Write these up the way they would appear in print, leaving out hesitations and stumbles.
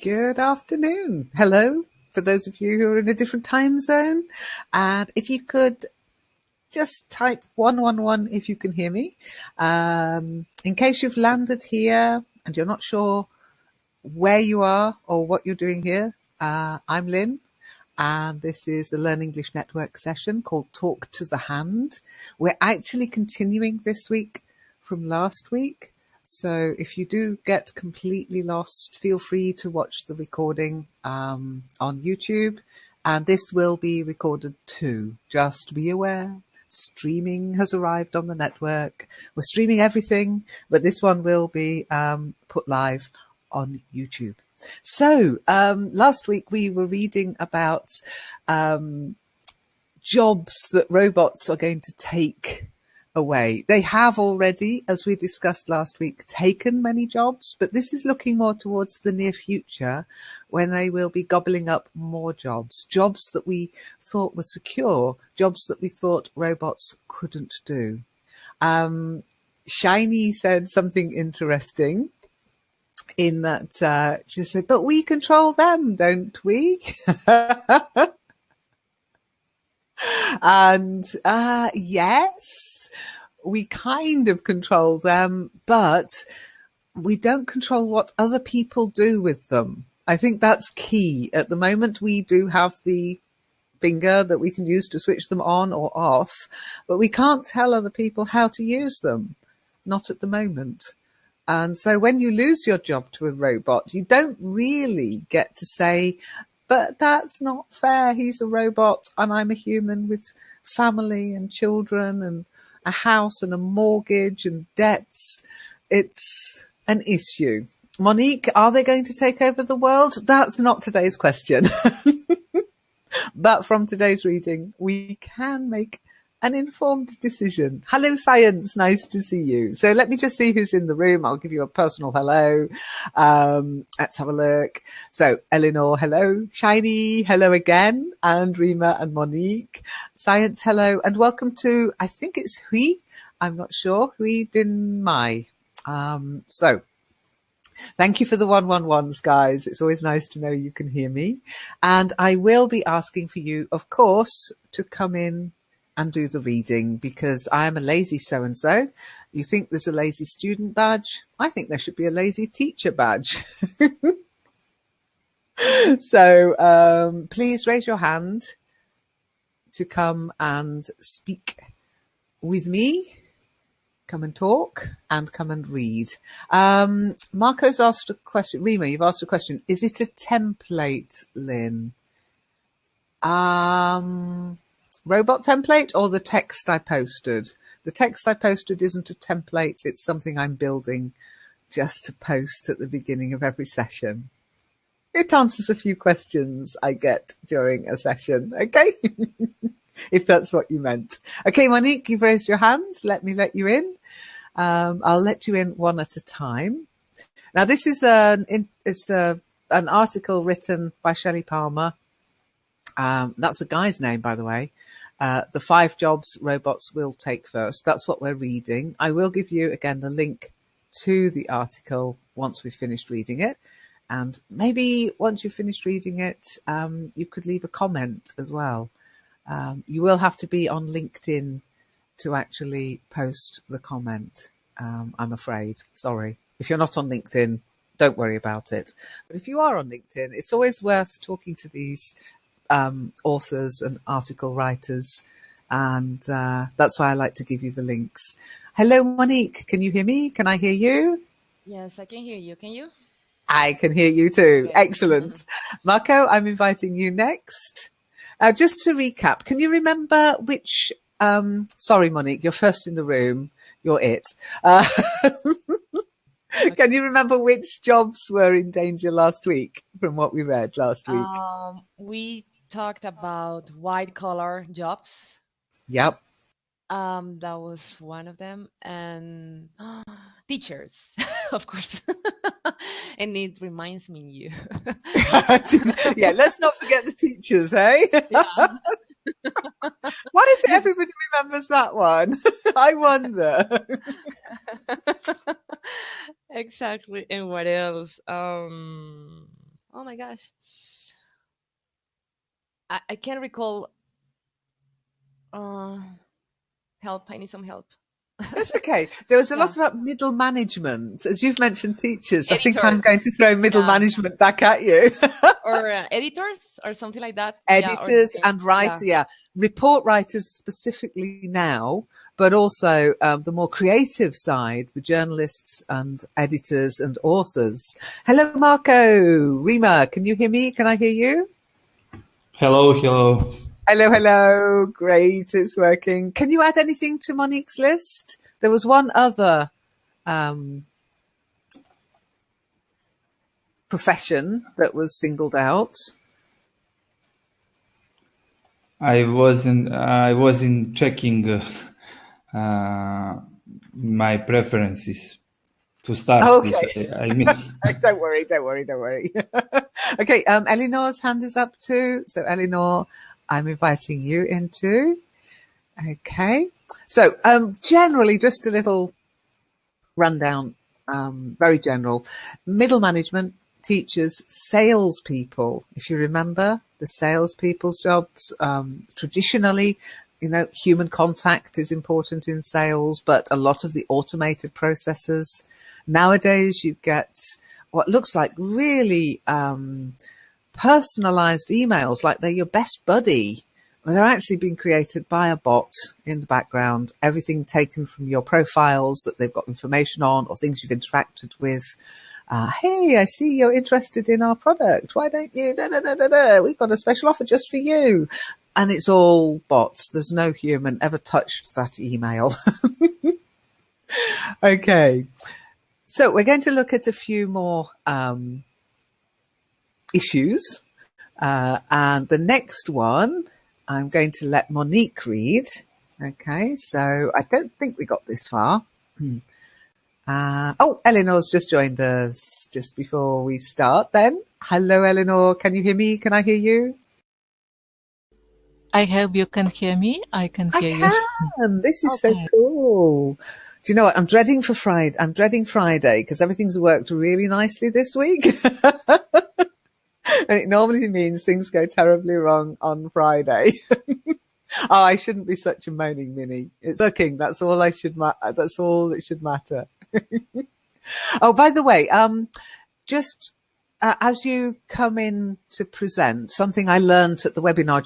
Good afternoon. Hello, for those of you who are in a different time zone. And if you could just type 111 if you can hear me. In case you've landed here and you're not sure where you are or what you're doing here, I'm Lynn. And this is the Learn English Network session called Talk to the Hand. We're actually continuing this week from last week. So if you do get completely lost, feel free to watch the recording on YouTube. And this will be recorded too. Just be aware. Streaming has arrived on the network. We're streaming everything, but this one will be put live on YouTube. So last week we were reading about jobs that robots are going to take away. They have already, as we discussed last week, taken many jobs, but this is looking more towards the near future when they will be gobbling up more jobs, jobs that we thought were secure, jobs that we thought robots couldn't do. Shiny said something interesting in that she said, but we control them, don't we? And yes, we kind of control them, but we don't control what other people do with them. I think that's key. At the moment, we do have the finger that we can use to switch them on or off, but we can't tell other people how to use them. Not at the moment. And so when you lose your job to a robot, you don't really get to say, but that's not fair. He's a robot and I'm a human with family and children and a house and a mortgage and debts. It's an issue. Monique, are they going to take over the world? That's not today's question. But from today's reading, we can make an informed decision. Hello, Science. Nice to see you. So let me just see who's in the room. I'll give you a personal hello. Let's have a look. So Eleanor, hello. Shiny, hello again. And Rima and Monique. Science, hello. And welcome to, I think it's Hui. I'm not sure. Hui Din Mai. So thank you for the 111s, guys. It's always nice to know you can hear me. And I will be asking for you, of course, to come in and do the reading, because I am a lazy so-and-so. You think there's a lazy student badge? I think there should be a lazy teacher badge. So please raise your hand to come and speak with me. Come and talk and come and read. Marco's asked a question. Rima, you've asked a question. Is it a template, Lynn? Robot template or the text I posted? The text I posted isn't a template. It's something I'm building just to post at the beginning of every session. It answers a few questions I get during a session. Okay. If that's what you meant. Okay, Monique, you've raised your hand. Let me let you in. I'll let you in one at a time. Now, this is an article written by Shelley Palmer. That's a guy's name, by the way. The 5 jobs robots will take first. That's what we're reading. I will give you, again, the link to the article once we've finished reading it. And maybe once you've finished reading it, you could leave a comment as well. You will have to be on LinkedIn to actually post the comment, I'm afraid. Sorry. If you're not on LinkedIn, don't worry about it. But if you are on LinkedIn, it's always worth talking to these authors and article writers, and that's why I like to give you the links. Hello, Monique. Can you hear me? Can I hear you? Yes, I can hear you. Can you? I can hear you too. Okay. Excellent. Marco, I'm inviting you next. Just to recap, can you remember which, sorry, Monique, you're first in the room. You're it. Can you remember which jobs were in danger last week from what we read last week? We talked about white collar jobs. Yep. That was one of them, and teachers, of course. And it reminds me you. Yeah, let's not forget the teachers, hey? Yeah. Why is it everybody remembers that one? I wonder. Exactly. And what else? Oh my gosh. I can't recall. Uh, Help. I need some help. That's okay. There was a Yeah. lot about middle management. As you've mentioned teachers, I think I'm going Editors. to throw middle Yeah. management back at you. Or editors or something like that. Yeah. Or Editors and yeah. writers, yeah, report writers specifically now, but also the more creative side, the journalists and editors and authors. Hello, Marco. Rima, can you hear me? Can I hear you? Hello, hello. Hello, hello. Great, it's working. Can you add anything to Monique's list? There was one other profession that was singled out. I wasn't checking my preferences to start this. Okay. I mean, Don't worry, don't worry, don't worry. Okay, Eleanor's hand is up too. So Eleanor, I'm inviting you in too. Okay. So generally, just a little rundown, very general. Middle management, teachers, salespeople. If you remember the salespeople's jobs, traditionally, you know, human contact is important in sales, but a lot of the automated processes. Nowadays, you get what looks like really personalized emails, like they're your best buddy. Well, they're actually being created by a bot in the background, everything taken from your profiles that they've got information on or things you've interacted with. Hey, I see you're interested in our product. Why don't you? Da, da, da, da, da. We've got a special offer just for you. And it's all bots. There's no human ever touched that email. Okay. So we're going to look at a few more issues. And the next one, I'm going to let Monique read. Okay, so I don't think we got this far. Oh, Eleanor's just joined us just before we start then. Hello, Eleanor. Can you hear me? Can I hear you? I hope you can hear me. I can I hear you. can. This is so Okay. cool. Do you know what? I'm dreading for Friday. I'm dreading Friday because everything's worked really nicely this week. And it normally means things go terribly wrong on Friday. Oh, I shouldn't be such a moaning Minnie. It's working. That's all I should. That's all that should matter. Oh, by the way, just as you come in to present, something I learned at the Webinar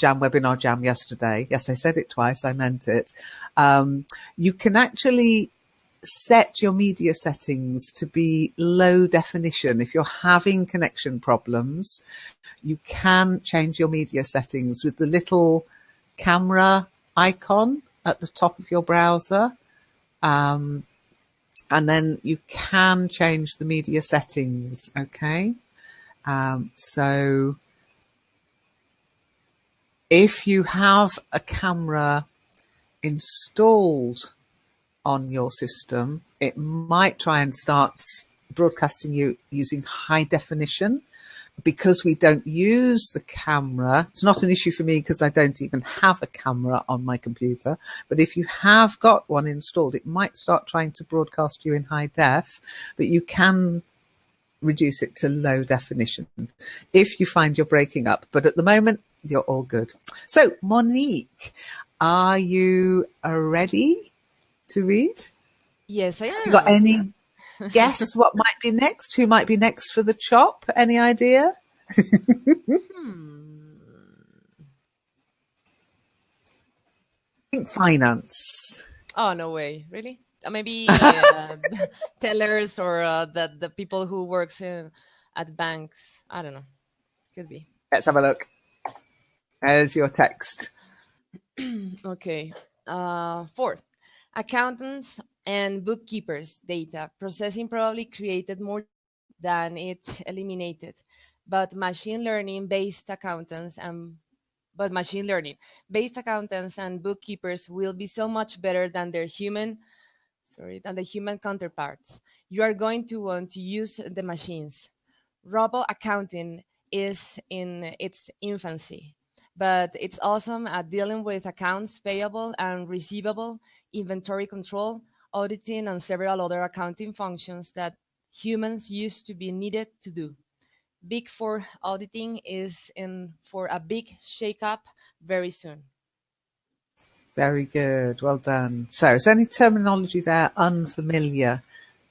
Jam yesterday. Yes, I said it twice. I meant it. You can actually set your media settings to be low definition. If you're having connection problems, you can change your media settings with the little camera icon at the top of your browser. And then you can change the media settings. Okay. So if you have a camera installed on your system, it might try and start broadcasting you using high definition. Because we don't use the camera, it's not an issue for me because I don't even have a camera on my computer. But if you have got one installed, it might start trying to broadcast you in high def, but you can reduce it to low definition if you find you're breaking up. But at the moment, you're all good. So, Monique, are you ready to read? Yes, I You got am. any guess what might be next? Who might be next for the chop? Any idea? Hmm. Think finance. Oh, no way. Really? Maybe tellers or the people who works at banks. I don't know. Could be. Let's have a look. There's your text. Okay. Fourth, accountants and bookkeepers' data processing probably created more than it eliminated, but machine learning based accountants and but machine learning based accountants and bookkeepers will be so much better than than the human counterparts. You are going to want to use the machines. Robo accounting is in its infancy, but it's awesome at dealing with accounts payable and receivable, inventory control, auditing, and several other accounting functions that humans used to be needed to do. Big Four auditing is in for a big shakeup very soon. Very good. Well done. So is any terminology there unfamiliar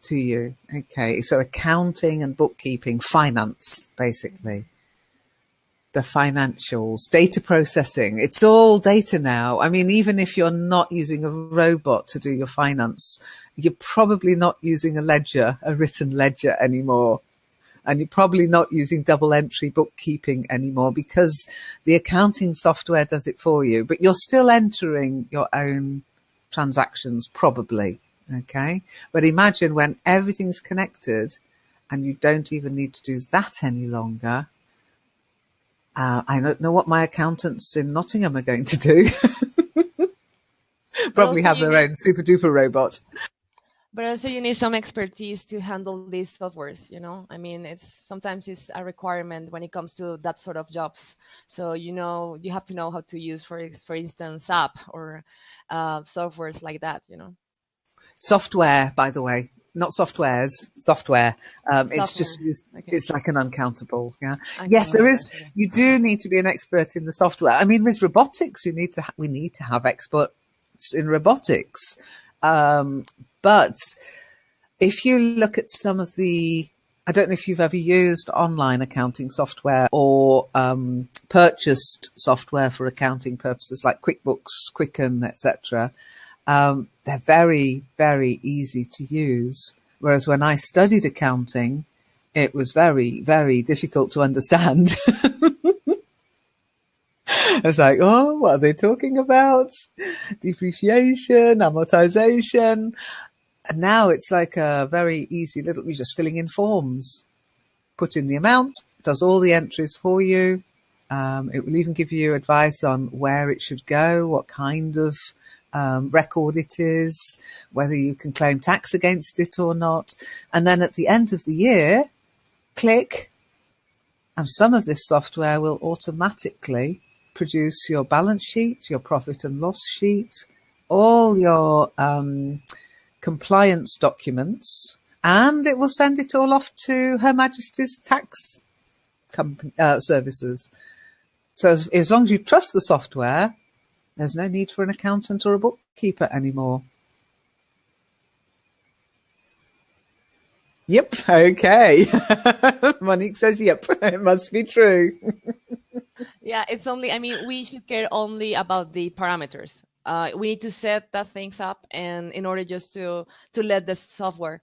to you? Okay. So accounting and bookkeeping, finance, basically. The financials, data processing. It's all data now. I mean, even if you're not using a robot to do your finance, you're probably not using a ledger, a written ledger anymore. And you're probably not using double entry bookkeeping anymore because the accounting software does it for you, but you're still entering your own transactions probably. Okay. But imagine when everything's connected and you don't even need to do that any longer. I don't know what my accountants in Nottingham are going to do. But Probably also have you their need own super duper robot. but also you need some expertise to handle these softwares, you know. I mean, it's a requirement when it comes to that sort of jobs. So, you know, you have to know how to use, for instance, app or softwares like that, you know. Software, by the way, not softwares, software. It's just Software. used, Okay. it's like an uncountable. Yeah. Yes, there is. Uncountable. Okay. You do need to be an expert in the software. I mean, with robotics, we need to have experts in robotics. But if you look at some of I don't know if you've ever used online accounting software or purchased software for accounting purposes like QuickBooks, Quicken, etc. They're very, very easy to use. Whereas when I studied accounting, it was very, very difficult to understand. I was like, oh, what are they talking about? Depreciation, amortization. And now it's like a very easy you're just filling in forms, put in the amount, does all the entries for you. It will even give you advice on where it should go, what kind of record it is, whether you can claim tax against it or not. And then at the end of the year, click, and some of this software will automatically produce your balance sheet, your profit and loss sheet, all your compliance documents, and it will send it all off to Her Majesty's tax services. So as long as you trust the software, there's no need for an accountant or a bookkeeper anymore. Yep. Okay. Monique says, yep, it must be true. Yeah, it's only, I mean, we should care only about the parameters. We need to set that things up, and in order just to let the software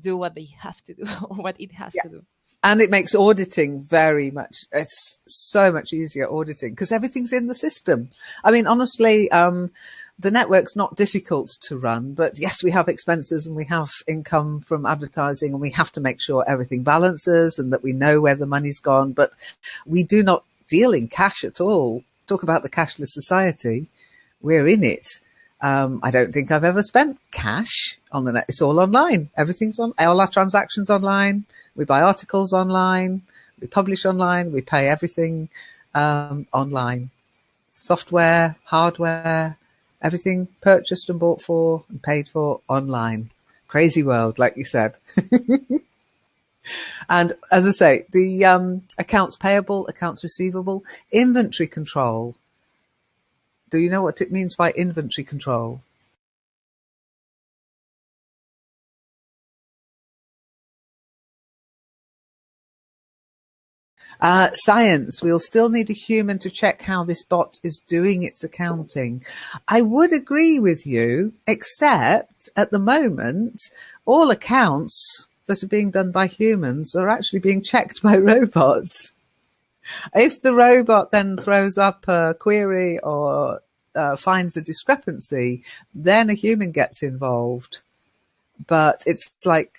do what they have to do, what it has Yeah. to do. And it makes auditing it's so much easier auditing because everything's in the system. I mean, honestly, the network's not difficult to run, but yes, we have expenses and we have income from advertising, and we have to make sure everything balances and that we know where the money's gone. But we do not deal in cash at all. Talk about the cashless society. We're in it. I don't think I've ever spent cash on the net. It's all online. Everything's on, all our transactions online. We buy articles online. We publish online. We pay everything online. Software, hardware, everything purchased and bought for and paid for online. Crazy world, like you said. And as I say, the accounts payable, accounts receivable, inventory control. Do you know what it means by inventory control? Science. We'll still need a human to check how this bot is doing its accounting. I would agree with you, except at the moment, all accounts that are being done by humans are actually being checked by robots. If the robot then throws up a query or finds a discrepancy, then a human gets involved. But it's like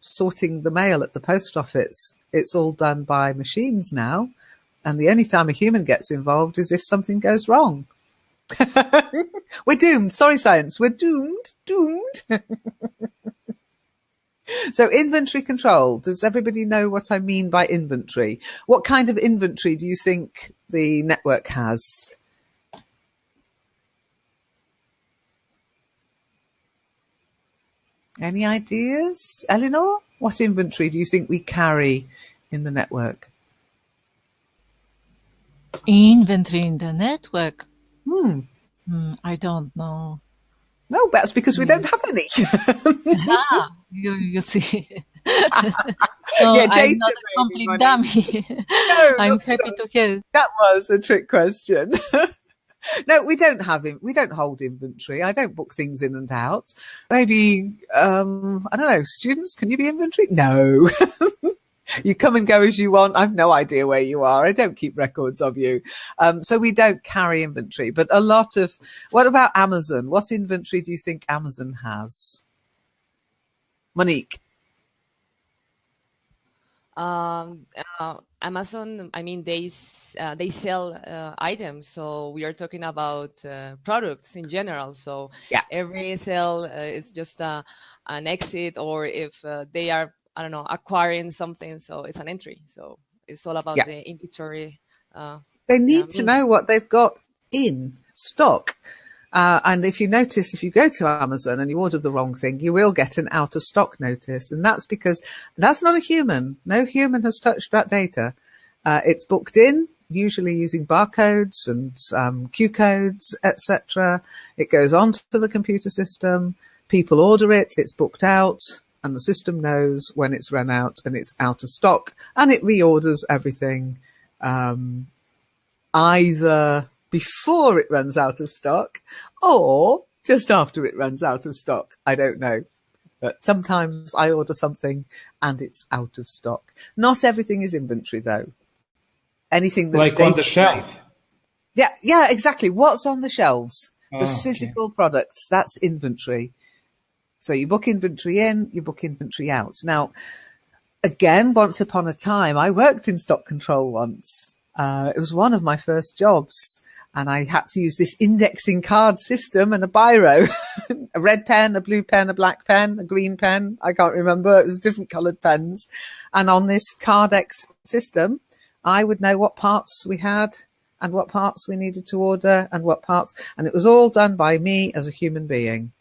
sorting the mail at the post office. It's all done by machines now. And the only time a human gets involved is if something goes wrong. We're doomed. Sorry, science. We're doomed. So inventory control. Does everybody know what I mean by inventory? What kind of inventory do you think the network has? Any ideas? Eleanor, what inventory do you think we carry in the network? Inventory in the network. Hmm. I don't know. No, that's because we don't have any. Ah, you see. So Yeah, I'm data not a maybe, complete money. dummy. No, I'm not at happy all. to hear. That was a trick question. No, we don't have him. We don't hold inventory. I don't book things in and out. Maybe I don't know. Students, can you be inventory? No. You come and go as you want. I've no idea where you are. I don't keep records of you. So we don't carry inventory. But a lot of. What about Amazon? What inventory do you think Amazon has? Monique. Amazon, I mean, they sell items, so we are talking about products in general. So Yeah. every sale is just an exit, or if they are, I don't know, acquiring something, so it's an entry. So it's all about Yeah. the inventory. They Yeah, need to know what they've got in stock. And if you notice, if you go to Amazon and you order the wrong thing, you will get an out of stock notice. And that's because that's not a human. No human has touched that data. It's booked in, usually using barcodes and Q codes, etc. It goes onto the computer system. People order it. It's booked out. And the system knows when it's run out and it's out of stock. And it reorders everything either before it runs out of stock or just after it runs out of stock. I don't know. But sometimes I order something and it's out of stock. Not everything is inventory though. Anything that's Like on the data shelf. related. Yeah, exactly. What's on the shelves? The Oh, okay. physical products, that's inventory. So you book inventory in, you book inventory out. Now, again, once upon a time, I worked in stock control once. It was one of my first jobs, and I had to use this indexing card system and a biro, a red pen, a blue pen, a black pen, a green pen. I can't remember. It was different coloured pens. And on this Cardex system, I would know what parts we had and what parts we needed to order and what parts. And it was all done by me as a human being.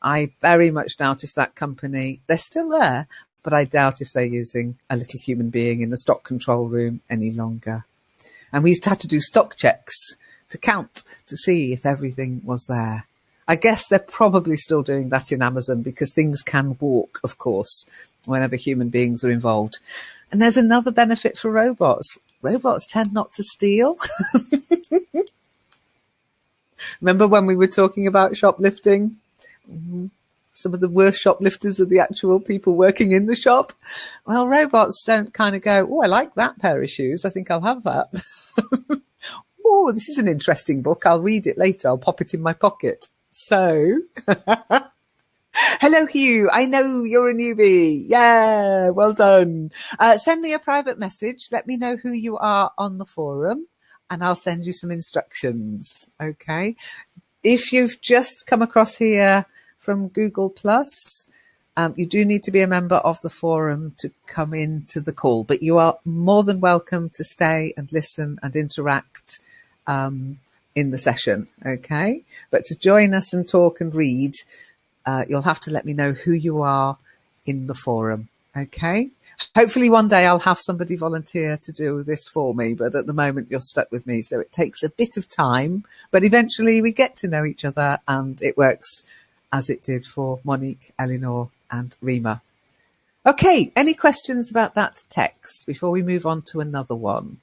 I very much doubt if that company, they're still there, but I doubt if they're using a little human being in the stock control room any longer. And we used to have to do stock checks to count to see if everything was there. I guess they're probably still doing that in Amazon because things can walk, of course, whenever human beings are involved. And there's another benefit for robots. Robots tend not to steal. Remember when we were talking about shoplifting? Some of the worst shoplifters are the actual people working in the shop. Well, robots don't kind of go, oh, I like that pair of shoes. I think I'll have that. Oh, this is an interesting book. I'll read it later. I'll pop it in my pocket. So, hello, Hugh. I know you're a newbie. Yeah, well done. Send me a private message. Let me know who you are on the forum and I'll send you some instructions. Okay. If you've just come across here from Google Plus, you do need to be a member of the forum to come into the call, but you are more than welcome to stay and listen and interact in the session. Okay. But to join us and talk and read, you'll have to let me know who you are in the forum. Okay. Hopefully one day I'll have somebody volunteer to do this for me, but at the moment you're stuck with me. So it takes a bit of time, but eventually we get to know each other and it works as it did for Monique, Eleanor and Rima. Okay. Any questions about that text before we move on to another one?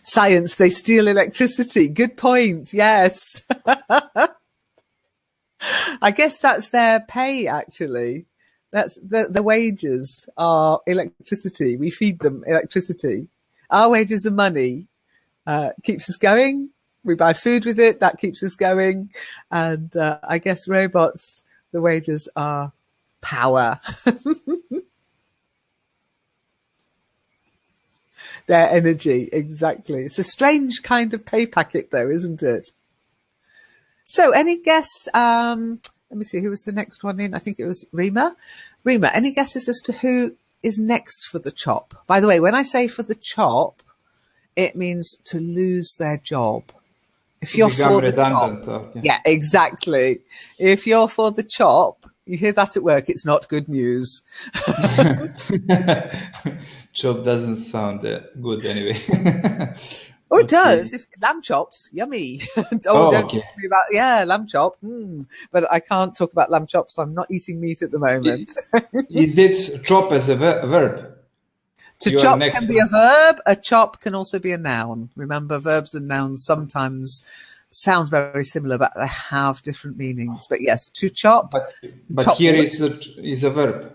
Science, they steal electricity. Good point. Yes. I guess that's their pay, actually. That's the wages are electricity. We feed them electricity. Our wages are money. Keeps us going. We buy food with it. That keeps us going. And I guess robots, the wages are power. Their energy, exactly. It's a strange kind of pay packet, though, isn't it? So, any guess? Let me see, who was the next one in? I think it was Rima. Rima, any guesses as to who is next for the chop? By the way, when I say for the chop, it means to lose their job. If To you're become for the chop, redundant. Okay. yeah, exactly. If you're for the chop, you hear that at work, it's not good news. Chop doesn't sound good anyway. Oh, it does. Okay. If lamb chops, yummy. Oh, Don't okay. talk to me about lamb chop. But I can't talk about lamb chops. I'm not eating meat at the moment. Is it chop as a verb? To You are chop next can be to a verb. A chop can also be a noun. Remember, verbs and nouns sometimes sound very similar, but they have different meanings. But yes, to chop, but chop here wood. is a verb.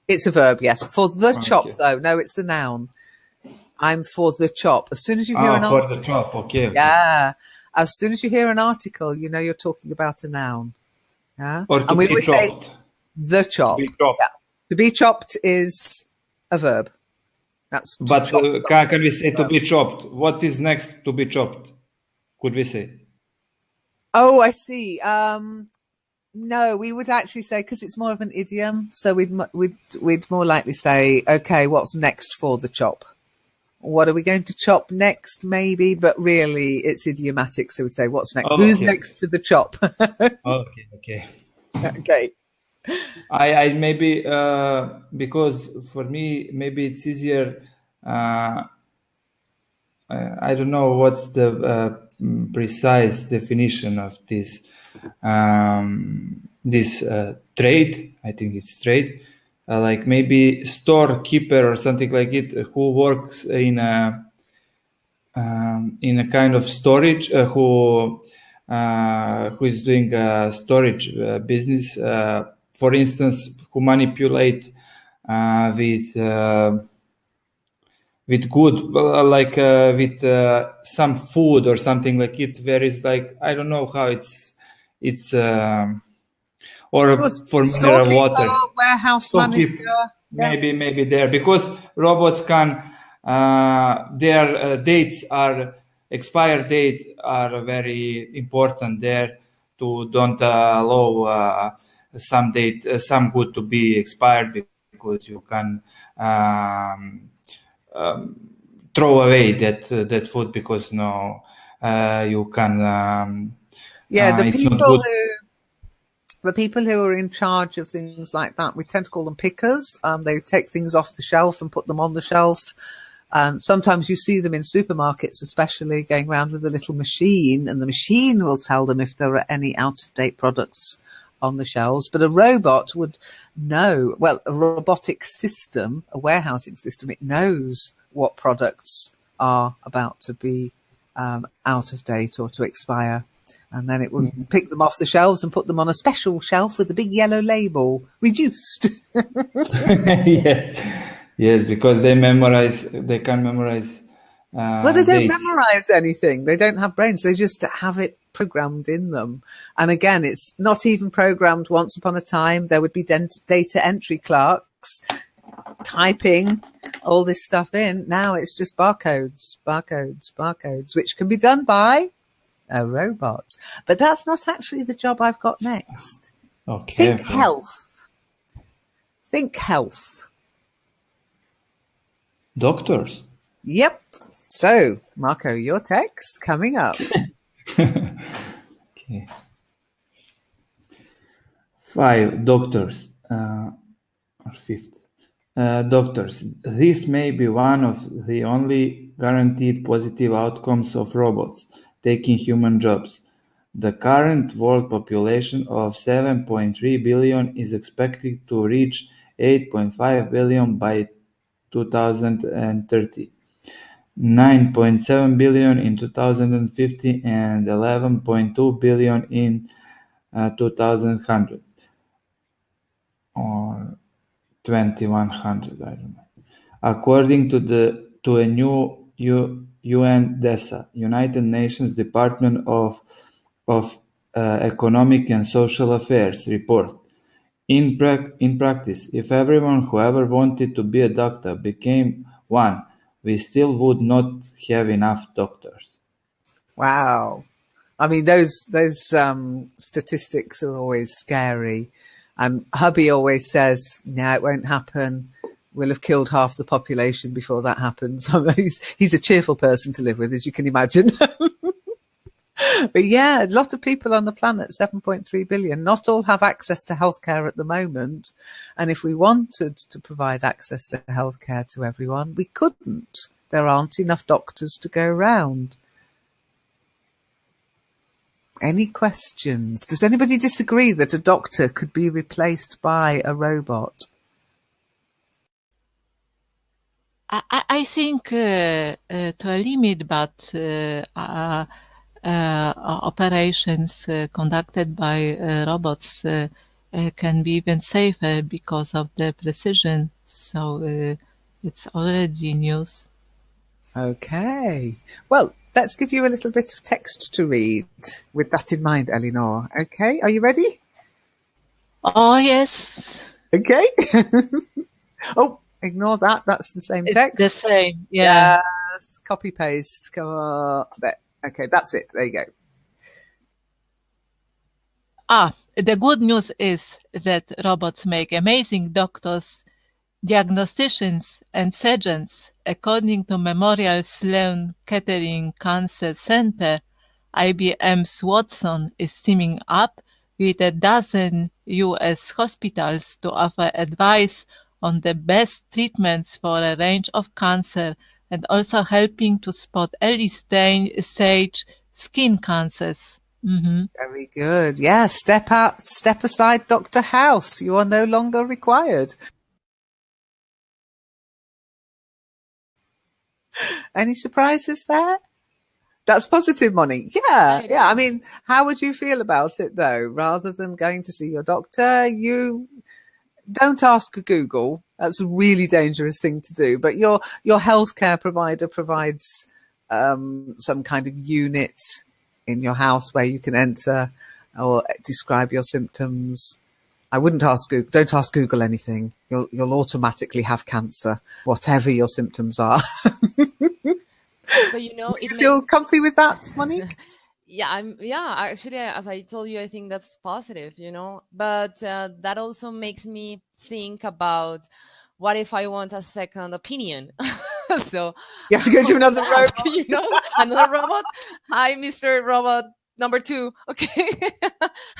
It's a verb, yes. For the chop, Okay. though, no, it's the noun. I'm for the chop. As soon as you hear Ah, an for the chop. Okay. yeah, as soon as you hear an article, you know you're talking about a noun. Yeah, Or to and we be always say chopped. the To chop. be chopped. Yeah, to be chopped is a verb. That's to But chop can something. we Is say a to verb. be chopped? What is next to be chopped? Could we say? Oh, I see. No, we would actually say because it's more of an idiom, so we'd more likely say, okay, what's next for the chop? What are we going to chop next? Maybe, but really, it's idiomatic. So we say, what's next? Oh, Who's okay. next for the chop? Okay. Okay. Okay. I maybe because for me maybe it's easier. I don't know what's the precise definition of this trade. I think it's trade, like maybe storekeeper or something like it, who works in a kind of storage, who is doing a storage business. For instance, who manipulate with good, like with some food or something like it. There is like I don't know how it's or Was for mineral storekeeper, waters. warehouse manager? Storekeep, Yeah. maybe there because robots can their dates are expired date are very important there to don't allow some date some good to be expired because you can throw away that food because no you can Yeah, it's not good. the people who are in charge of things like that, we tend to call them pickers. They take things off the shelf and put them on the shelf. Sometimes you see them in supermarkets, especially going around with a little machine, and the machine will tell them if there are any out-of-date products on the shelves. But a robot would know, well, a robotic system, a warehousing system, it knows what products are about to be out of date or to expire. And then it will pick them off the shelves and put them on a special shelf with a big yellow label, reduced. Yes, yes, because they can memorize Well, they don't dates. memorize anything. They don't have brains. They just have it programmed in them. And again, it's not even programmed. Once upon a time, there would be data entry clerks typing all this stuff in. Now it's just barcodes, barcodes, barcodes, which can be done by a robot. But that's not actually the job I've got next. Okay, Think okay. health. Think health. Doctors. Yep. So, Marco, your text coming up. Okay. 5 doctors, or fifth. Doctors. This may be one of the only guaranteed positive outcomes of robots taking human jobs. The current world population of 7.3 billion is expected to reach 8.5 billion by 2030. 9.7 billion in 2050 and 11.2 billion in 2100 or 2100, I don't know. According to a new UN DESA, United Nations Department of Economic and Social Affairs report. In practice, if everyone who ever wanted to be a doctor became one, we still would not have enough doctors. Wow. I mean, those statistics are always scary. And hubby always says, no, it won't happen. We'll have killed half the population before that happens. He's a cheerful person to live with, as you can imagine. But yeah, a lot of people on the planet, 7.3 billion, not all have access to healthcare at the moment. And if we wanted to provide access to healthcare to everyone, we couldn't. There aren't enough doctors to go around. Any questions? Does anybody disagree that a doctor could be replaced by a robot? I think to a limit, but operations conducted by robots can be even safer because of the precision. So it's already news. Okay. Well, let's give you a little bit of text to read with that in mind, Eleanor. Okay, are you ready? Oh, yes. Okay. Oh, ignore that. That's the same text. It's the same, yeah. Yes, copy paste. Come on. There. Okay, that's it. There you go. The good news is that robots make amazing doctors, diagnosticians, and surgeons. According to Memorial Sloan Kettering Cancer Center, IBM's Watson is teaming up with a dozen U.S. hospitals to offer advice on the best treatments for a range of cancer and also helping to spot early stage skin cancers. Mm-hmm. Very good. Yeah, step aside, Dr. House. You are no longer required. Any surprises there? That's positive, Monique. Yeah. I mean, how would you feel about it though? Rather than going to see your doctor, you don't ask Google. That's a really dangerous thing to do. But your healthcare provider provides some kind of unit in your house where you can enter or describe your symptoms. I wouldn't ask Google. Don't ask Google anything. You'll automatically have cancer, whatever your symptoms are. But you know, you feel comfy with that, Monique? Actually, as I told you, I think that's positive, you know, but that also makes me think about what if I want a second opinion. So you have to go to another robot. You know, another robot. Hi, Mr. Robot number 2. Okay.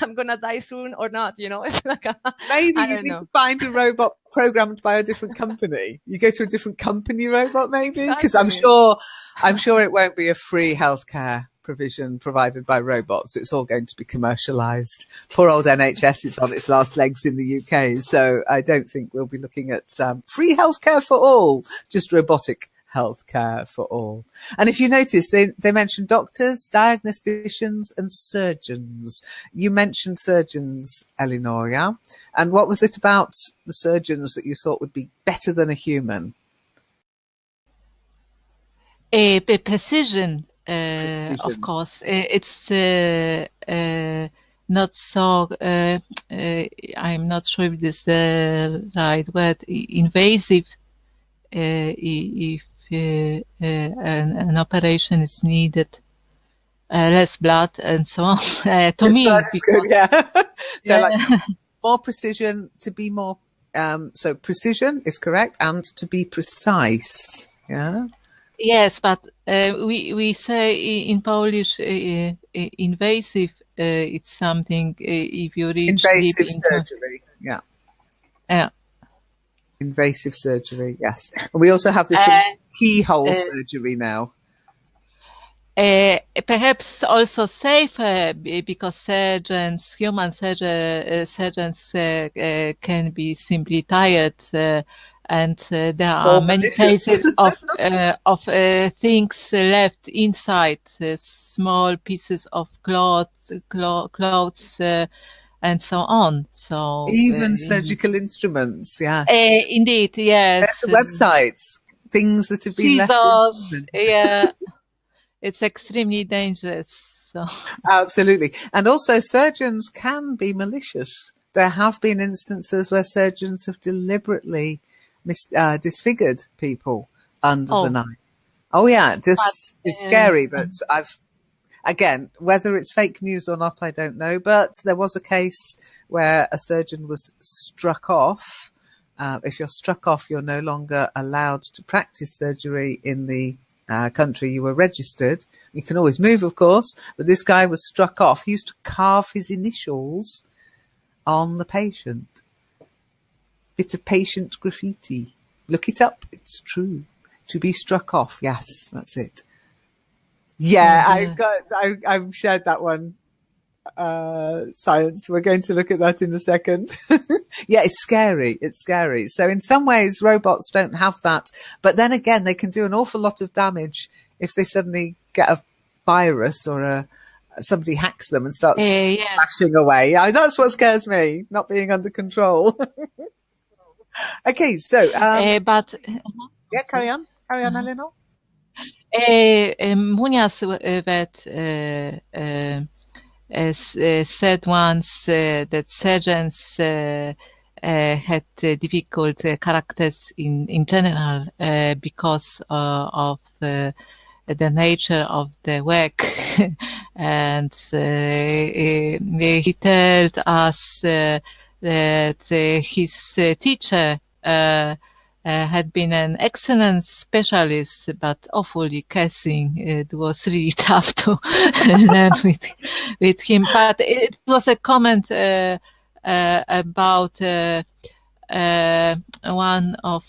I'm gonna die soon or not, you know. It's like maybe you need to find a robot programmed by a different company. You go to a different company robot, maybe, because I'm sure it won't be a free healthcare provision provided by robots. It's all going to be commercialized. Poor old NHS is on its last legs in the UK, so I don't think we'll be looking at free healthcare for all, just robotic healthcare for all. And if you notice, they mentioned doctors, diagnosticians, and surgeons. You mentioned surgeons, Eleanor, yeah? And what was it about the surgeons that you thought would be better than a human? Precision. Of course. It's not so, I'm not sure if this is the right word, invasive, if an operation is needed, less blood and so on. To me, good, yeah. So like more precision, to be more, so precision is correct, and to be precise, yeah? Yes, but we say in Polish invasive. It's something if you reach invasive deep into surgery. Yeah. Invasive surgery. Yes, and we also have this keyhole surgery now. Perhaps also safer because human surgeons can be simply tired. And there are many cases of things left inside, small pieces of clothes, and so on. So even surgical instruments, yes. Indeed, yes. There's a website, things that have been scissors, left. Yeah, it's extremely dangerous. So. Absolutely, and also surgeons can be malicious. There have been instances where surgeons have deliberately disfigured people under the knife. Oh yeah, it's scary, but again, whether it's fake news or not, I don't know, but there was a case where a surgeon was struck off. If you're struck off, you're no longer allowed to practice surgery in the country you were registered. You can always move, of course, but this guy was struck off. He used to carve his initials on the patient. It's a patient graffiti. Look it up. It's true. To be struck off. Yes, that's it. Yeah, I've shared that one. Science. We're going to look at that in a second. Yeah, it's scary. It's scary. So in some ways, robots don't have that. But then again, they can do an awful lot of damage if they suddenly get a virus or somebody hacks them and starts smashing away. Yeah, that's what scares me, not being under control. Okay, so but yeah, carry on, Eleanor. Munia said once that surgeons had difficult characters in general because of the nature of the work. And he told us that his teacher had been an excellent specialist, but awfully cursing. It was really tough to learn with him. But it was a comment about one of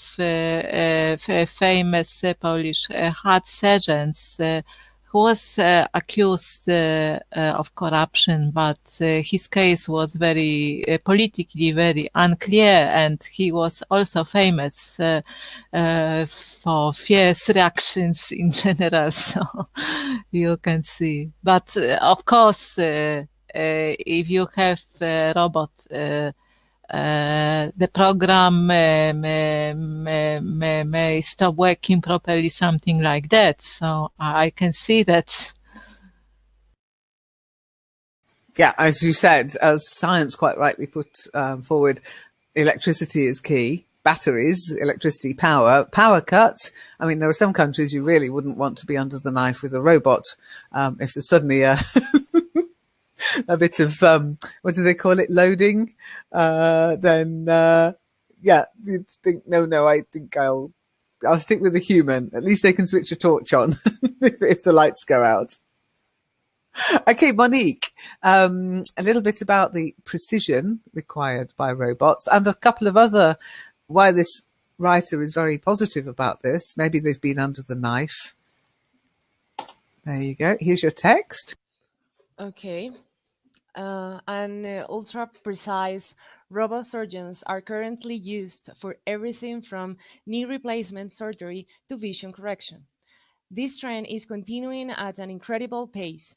famous Polish heart surgeons who was accused of corruption, but his case was very politically very unclear, and he was also famous for fierce reactions in general. So you can see. But of course, if you have a robot, the program may stop working properly, something like that. So I can see that. Yeah, as you said, as science quite rightly put forward, electricity is key. Batteries, electricity, power cuts. I mean, there are some countries you really wouldn't want to be under the knife with a robot. If there's suddenly a bit of, what do they call it, loading, then, yeah, you'd think, no, I think I'll stick with the human. At least they can switch a torch on if the lights go out. Okay, Monique, a little bit about the precision required by robots and a couple of other, why this writer is very positive about this. Maybe they've been under the knife. There you go. Here's your text. Okay. And ultra-precise robot surgeons are currently used for everything from knee replacement surgery to vision correction. This trend is continuing at an incredible pace.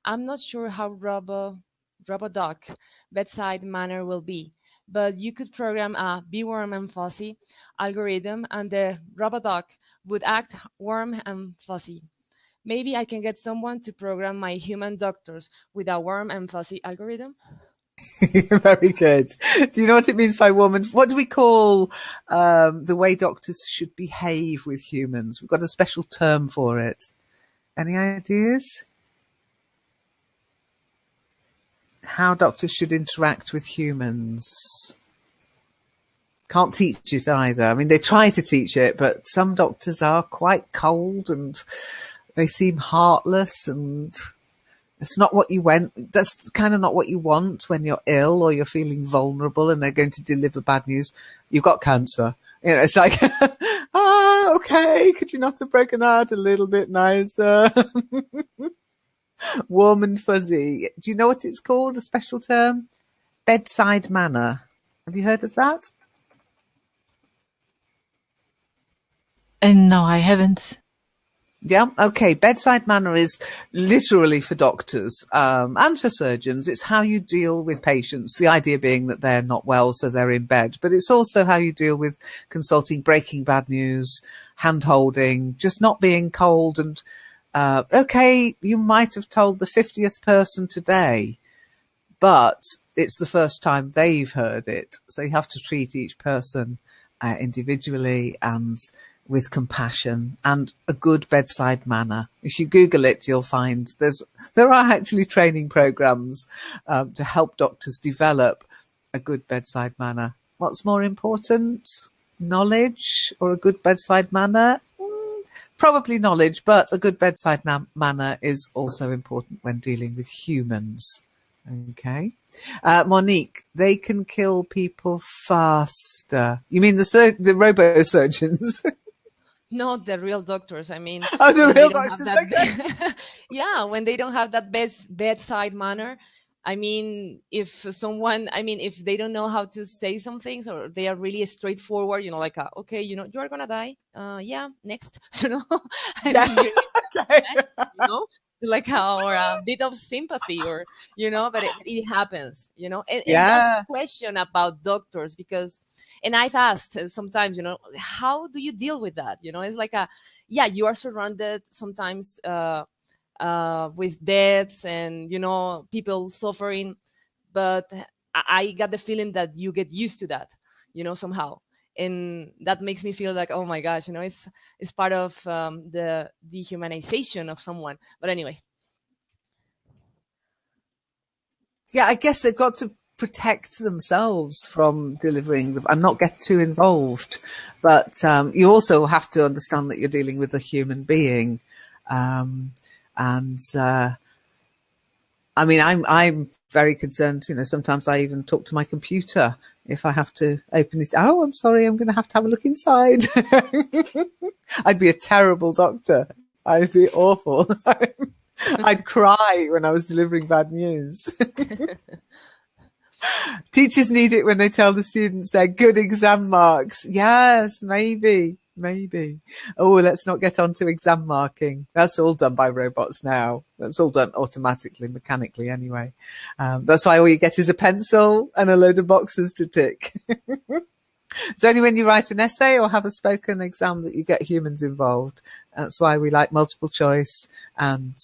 I'm not sure how Robodoc bedside manner will be, but you could program a be warm and fuzzy algorithm and the Robodoc would act warm and fuzzy. Maybe I can get someone to program my human doctors with a warm and fuzzy algorithm. Very good. Do you know what it means by warm and what do we call the way doctors should behave with humans? We've got a special term for it. Any ideas? How doctors should interact with humans? Can't teach it either. I mean, they try to teach it, but some doctors are quite cold and they seem heartless, and it's not what you want. That's kind of not what you want when you're ill or you're feeling vulnerable and they're going to deliver bad news. You've got cancer. You know, it's like, okay, could you not have broken that a little bit nicer? Warm and fuzzy. Do you know what it's called? A special term? Bedside manner. Have you heard of that? No, I haven't. Yeah, okay. Bedside manner is literally for doctors and for surgeons. It's how you deal with patients. The idea being that they're not well, so they're in bed. But it's also how you deal with consulting, breaking bad news, hand-holding, just not being cold and okay, you might have told the 50th person today, but it's the first time they've heard it. So you have to treat each person individually and with compassion and a good bedside manner. If you Google it, you'll find there are actually training programs to help doctors develop a good bedside manner. What's more important, knowledge or a good bedside manner? probably knowledge, but a good bedside manner is also important when dealing with humans. Okay. Monique, they can kill people faster. You mean the robo-surgeons? Not the real doctors. I mean, Oh, the when they real don't have doctors. Okay. that, yeah, when they don't have that bedside manner. I mean, if someone, I mean, if they don't know how to say some things, or they are really straightforward, like, okay, you are gonna die. Yeah, next, I Yeah. mean, you need Okay. compassion, like, or a bit of sympathy, or, but it happens, and that's the Yeah. question about doctors, because, and I've asked sometimes, how do you deal with that? It's like yeah, you are surrounded sometimes, with deaths and, people suffering, but I got the feeling that you get used to that, somehow. And that makes me feel like, oh my gosh, it's part of the dehumanization of someone. But anyway. Yeah, I guess they've got to protect themselves from delivering them and not get too involved. But you also have to understand that you're dealing with a human being. And I mean, I'm very concerned. Sometimes I even talk to my computer if I have to open it. Oh, I'm sorry, I'm going to have a look inside. I'd be a terrible doctor. I'd be awful. I'd cry when I was delivering bad news. Teachers need it when they tell the students they're good exam marks. Yes, maybe. Oh, let's not get on to exam marking. That's all done by robots now. That's all done automatically, mechanically anyway. That's why all you get is a pencil and a load of boxes to tick. It's only when you write an essay or have a spoken exam that you get humans involved. That's why we like multiple choice, and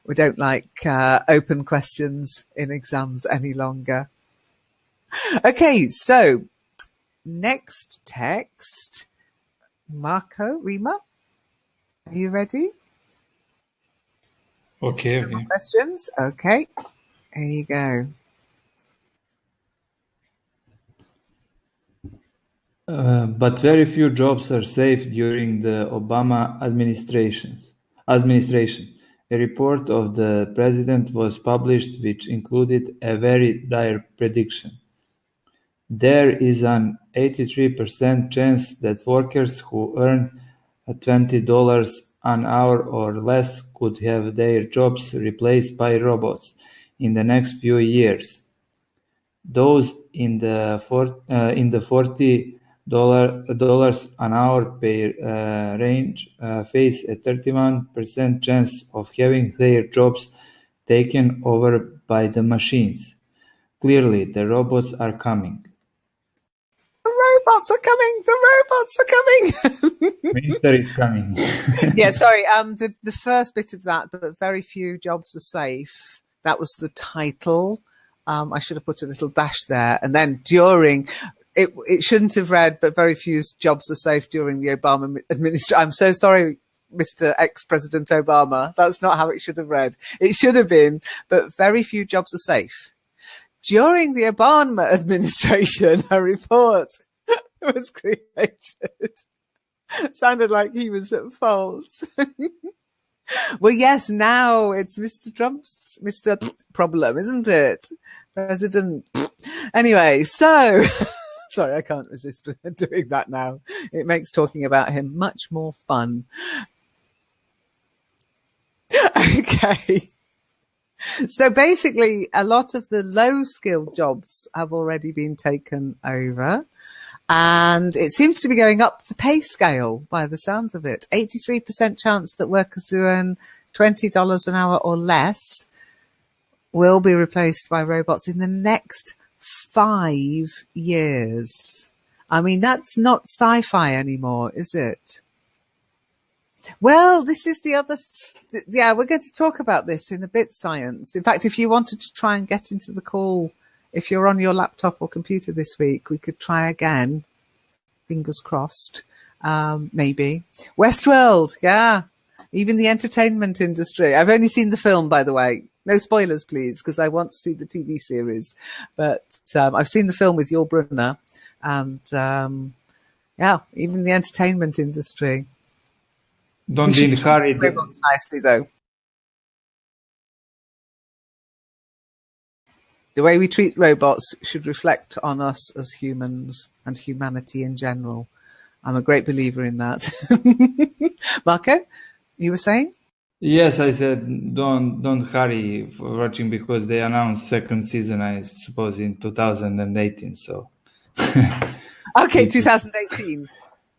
we don't like open questions in exams any longer. Okay, so next text. Rima, are you ready? Okay. Questions? Okay, here you go. But very few jobs are safe during the Obama administration. A report of the president was published which included a very dire prediction. There is an 83% chance that workers who earn $20 an hour or less could have their jobs replaced by robots in the next few years. Those in the $40 an hour pay range face a 31% chance of having their jobs taken over by the machines. Clearly, the robots are coming. The robots are coming! The robots are coming! Winter is coming. Yeah, sorry. The first bit of that, but very few jobs are safe. That was the title. I should have put a little dash there. And then during, it shouldn't have read, but very few jobs are safe during the Obama administration. I'm so sorry, Mr. Ex-President Obama. That's not how it should have read. It should have been, but very few jobs are safe. During the Obama administration, a report was created. Sounded like he was at fault. Well, yes, now it's Mr. Trump's Mr. problem, isn't it? President. Anyway, so sorry, I can't resist doing that now. It makes talking about him much more fun. Okay. So basically, a lot of the low-skilled jobs have already been taken over. And it seems to be going up the pay scale by the sounds of it. 83% chance that workers who earn $20 an hour or less will be replaced by robots in the next 5 years. I mean, that's not sci-fi anymore, is it? Well, this is the other... yeah, we're going to talk about this in a bit, science. In fact, if you wanted to try and get into the call, if you're on your laptop or computer this week, we could try again. Fingers crossed. Maybe. Westworld, yeah. Even the entertainment industry. I've only seen the film, by the way. No spoilers, please, because I want to see the TV series. But I've seen the film with Yul Brynner. And, yeah, even the entertainment industry. Don't We be in should a treat hurry. robots nicely, though. The way we treat robots should reflect on us as humans and humanity in general. I'm a great believer in that. Marco, you were saying? Yes, I said don't hurry for watching because they announced second season, I suppose, in 2018. So Okay, this is 2018.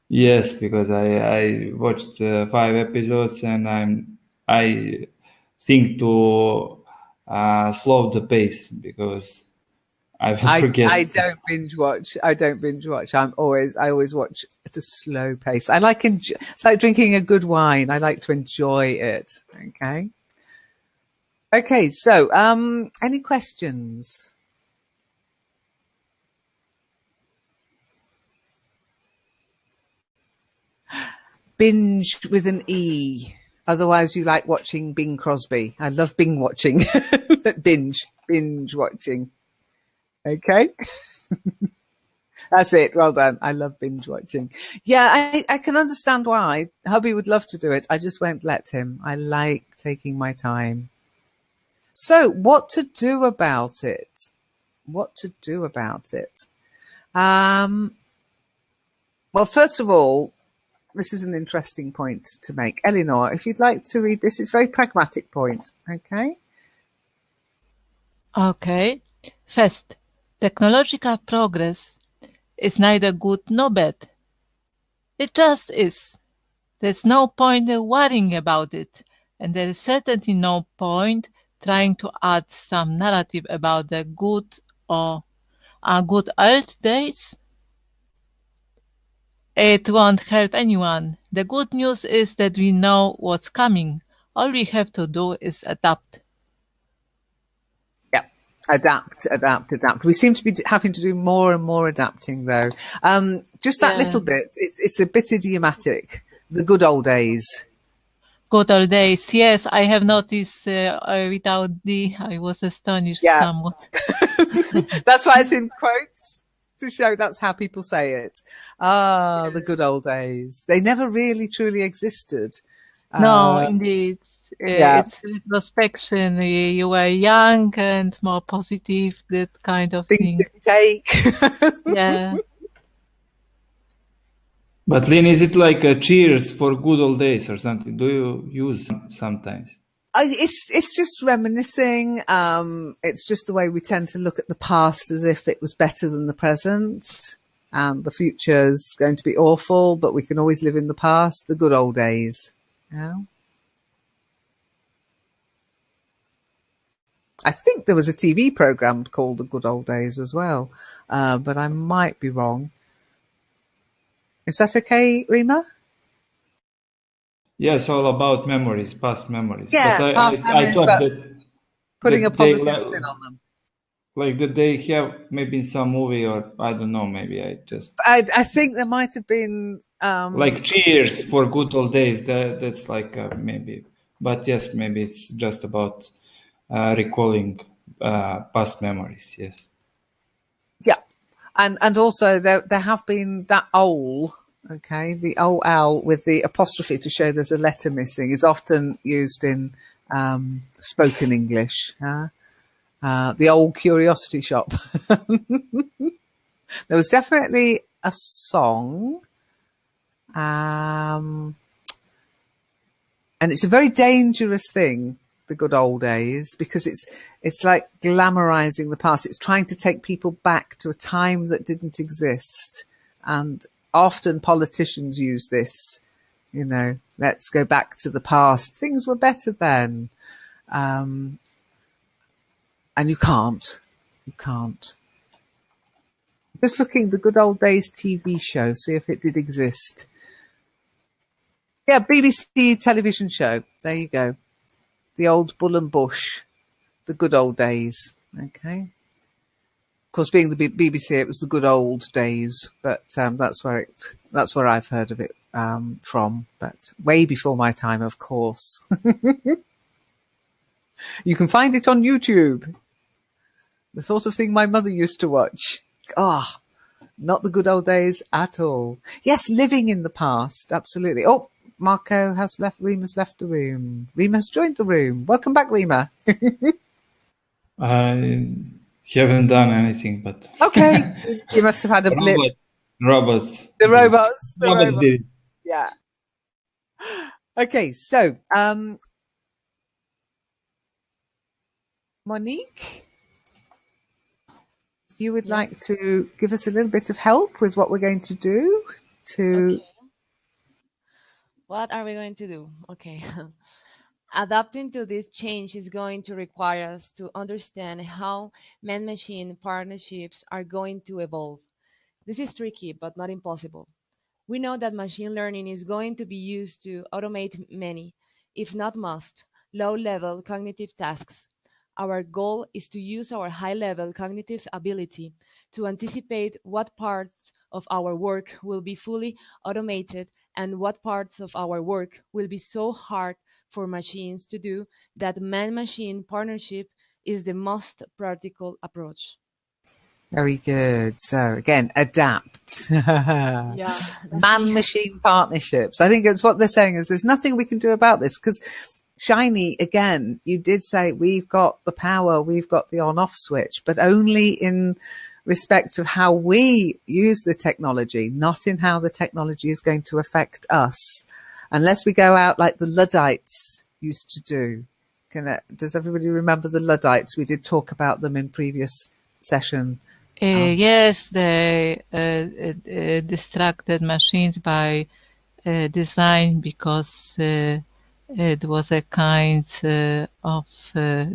yes, because I watched 5 episodes and I think to slow the pace because I will forget. I don't binge watch. I don't binge watch. I always watch at a slow pace. I like it's like drinking a good wine. I like to enjoy it. Okay. Okay. So, any questions? Binge with an E. Otherwise, you like watching Bing Crosby. I love Bing watching. binge watching. Okay. That's it. Well done. I love binge watching. Yeah, I can understand why. Hubby would love to do it. I just won't let him. I like taking my time. So, what to do about it? What to do about it? Well, first of all, this is an interesting point to make. Eleanor, if you'd like to read this, it's a very pragmatic point. Okay. Okay. First, technological progress is neither good nor bad. It just is. There's no point in worrying about it, and there is certainly no point trying to add some narrative about the good or good old days. It won't help anyone. The good news is that we know what's coming. All we have to do is adapt. Yeah. Adapt. We seem to be having to do more and more adapting, though. Just that Yeah. little bit. It's a bit idiomatic. The good old days. Good old days. Yes, I have noticed without I was astonished Yeah. somewhat. That's why it's in quotes to show that's how people say it. Ah, the good old days. They never really truly existed. No, indeed. Yeah. It's retrospection. You were young and more positive, that kind of Things thing. didn't take. Yeah. But Lynn, is it like a cheers for good old days or something? Do you use sometimes? It's just reminiscing. It's just the way we tend to look at the past as if it was better than the present. And the future's going to be awful, but we can always live in the past, the good old days. Yeah. I think there was a TV program called The Good Old Days as well, but I might be wrong. Is that okay, Rima? Yes, all about memories, past memories. Yeah, But past I memories, thought but that putting a they positive spin on them. like that they have maybe in some movie or I don't know. Maybe I just I think there might have been like cheers for good old days. That's like maybe. But yes, maybe it's just about recalling past memories. Yes. yeah, and also there have been that owl. Okay, the old owl with the apostrophe to show there's a letter missing is often used in spoken English. The old curiosity shop. There was definitely a song, and it's a very dangerous thing, the good old days, because it's like glamorizing the past. It's trying to take people back to a time that didn't exist, and often politicians use this. You know, let's go back to the past. Things were better then, and you can't. You can't. Just looking the good old days TV show, see if it did exist. Yeah, BBC television show. There you go. The old Bull and Bush, the good old days. Okay. Of course, being the BBC, it was the good old days, but that's where I've heard of it from. But way before my time, of course. You can find it on YouTube. The sort of thing my mother used to watch. Ah. Not the good old days at all. Yes, living in the past. Absolutely. Oh, Marco has left. Rima's left the room. Rima's joined the room. Welcome back, Rima. I haven't done anything, but Okay, you must have had a blip. Robots. The robots. Robots did it. Yeah. Okay, so Monique, if you would like to give us a little bit of help with what we're going to do to... Okay. What are we going to do? Okay. Adapting to this change is going to require us to understand how man-machine partnerships are going to evolve. This is tricky, but not impossible. We know that machine learning is going to be used to automate many, if not most, low-level cognitive tasks. Our goal is to use our high-level cognitive ability to anticipate what parts of our work will be fully automated and what parts of our work will be so hard for machines to do that man-machine partnership is the most practical approach. Very good. So again, adapt. Yeah, that's me. Man-machine partnerships. I think it's what they're saying is there's nothing we can do about this because Shiny, again, you did say we've got the power, we've got the on-off switch, but only in respect of how we use the technology, not in how the technology is going to affect us, unless we go out like the Luddites used to do. Does everybody remember the Luddites? We did talk about them in previous session. Yes, they distracted machines by design because it was a kind of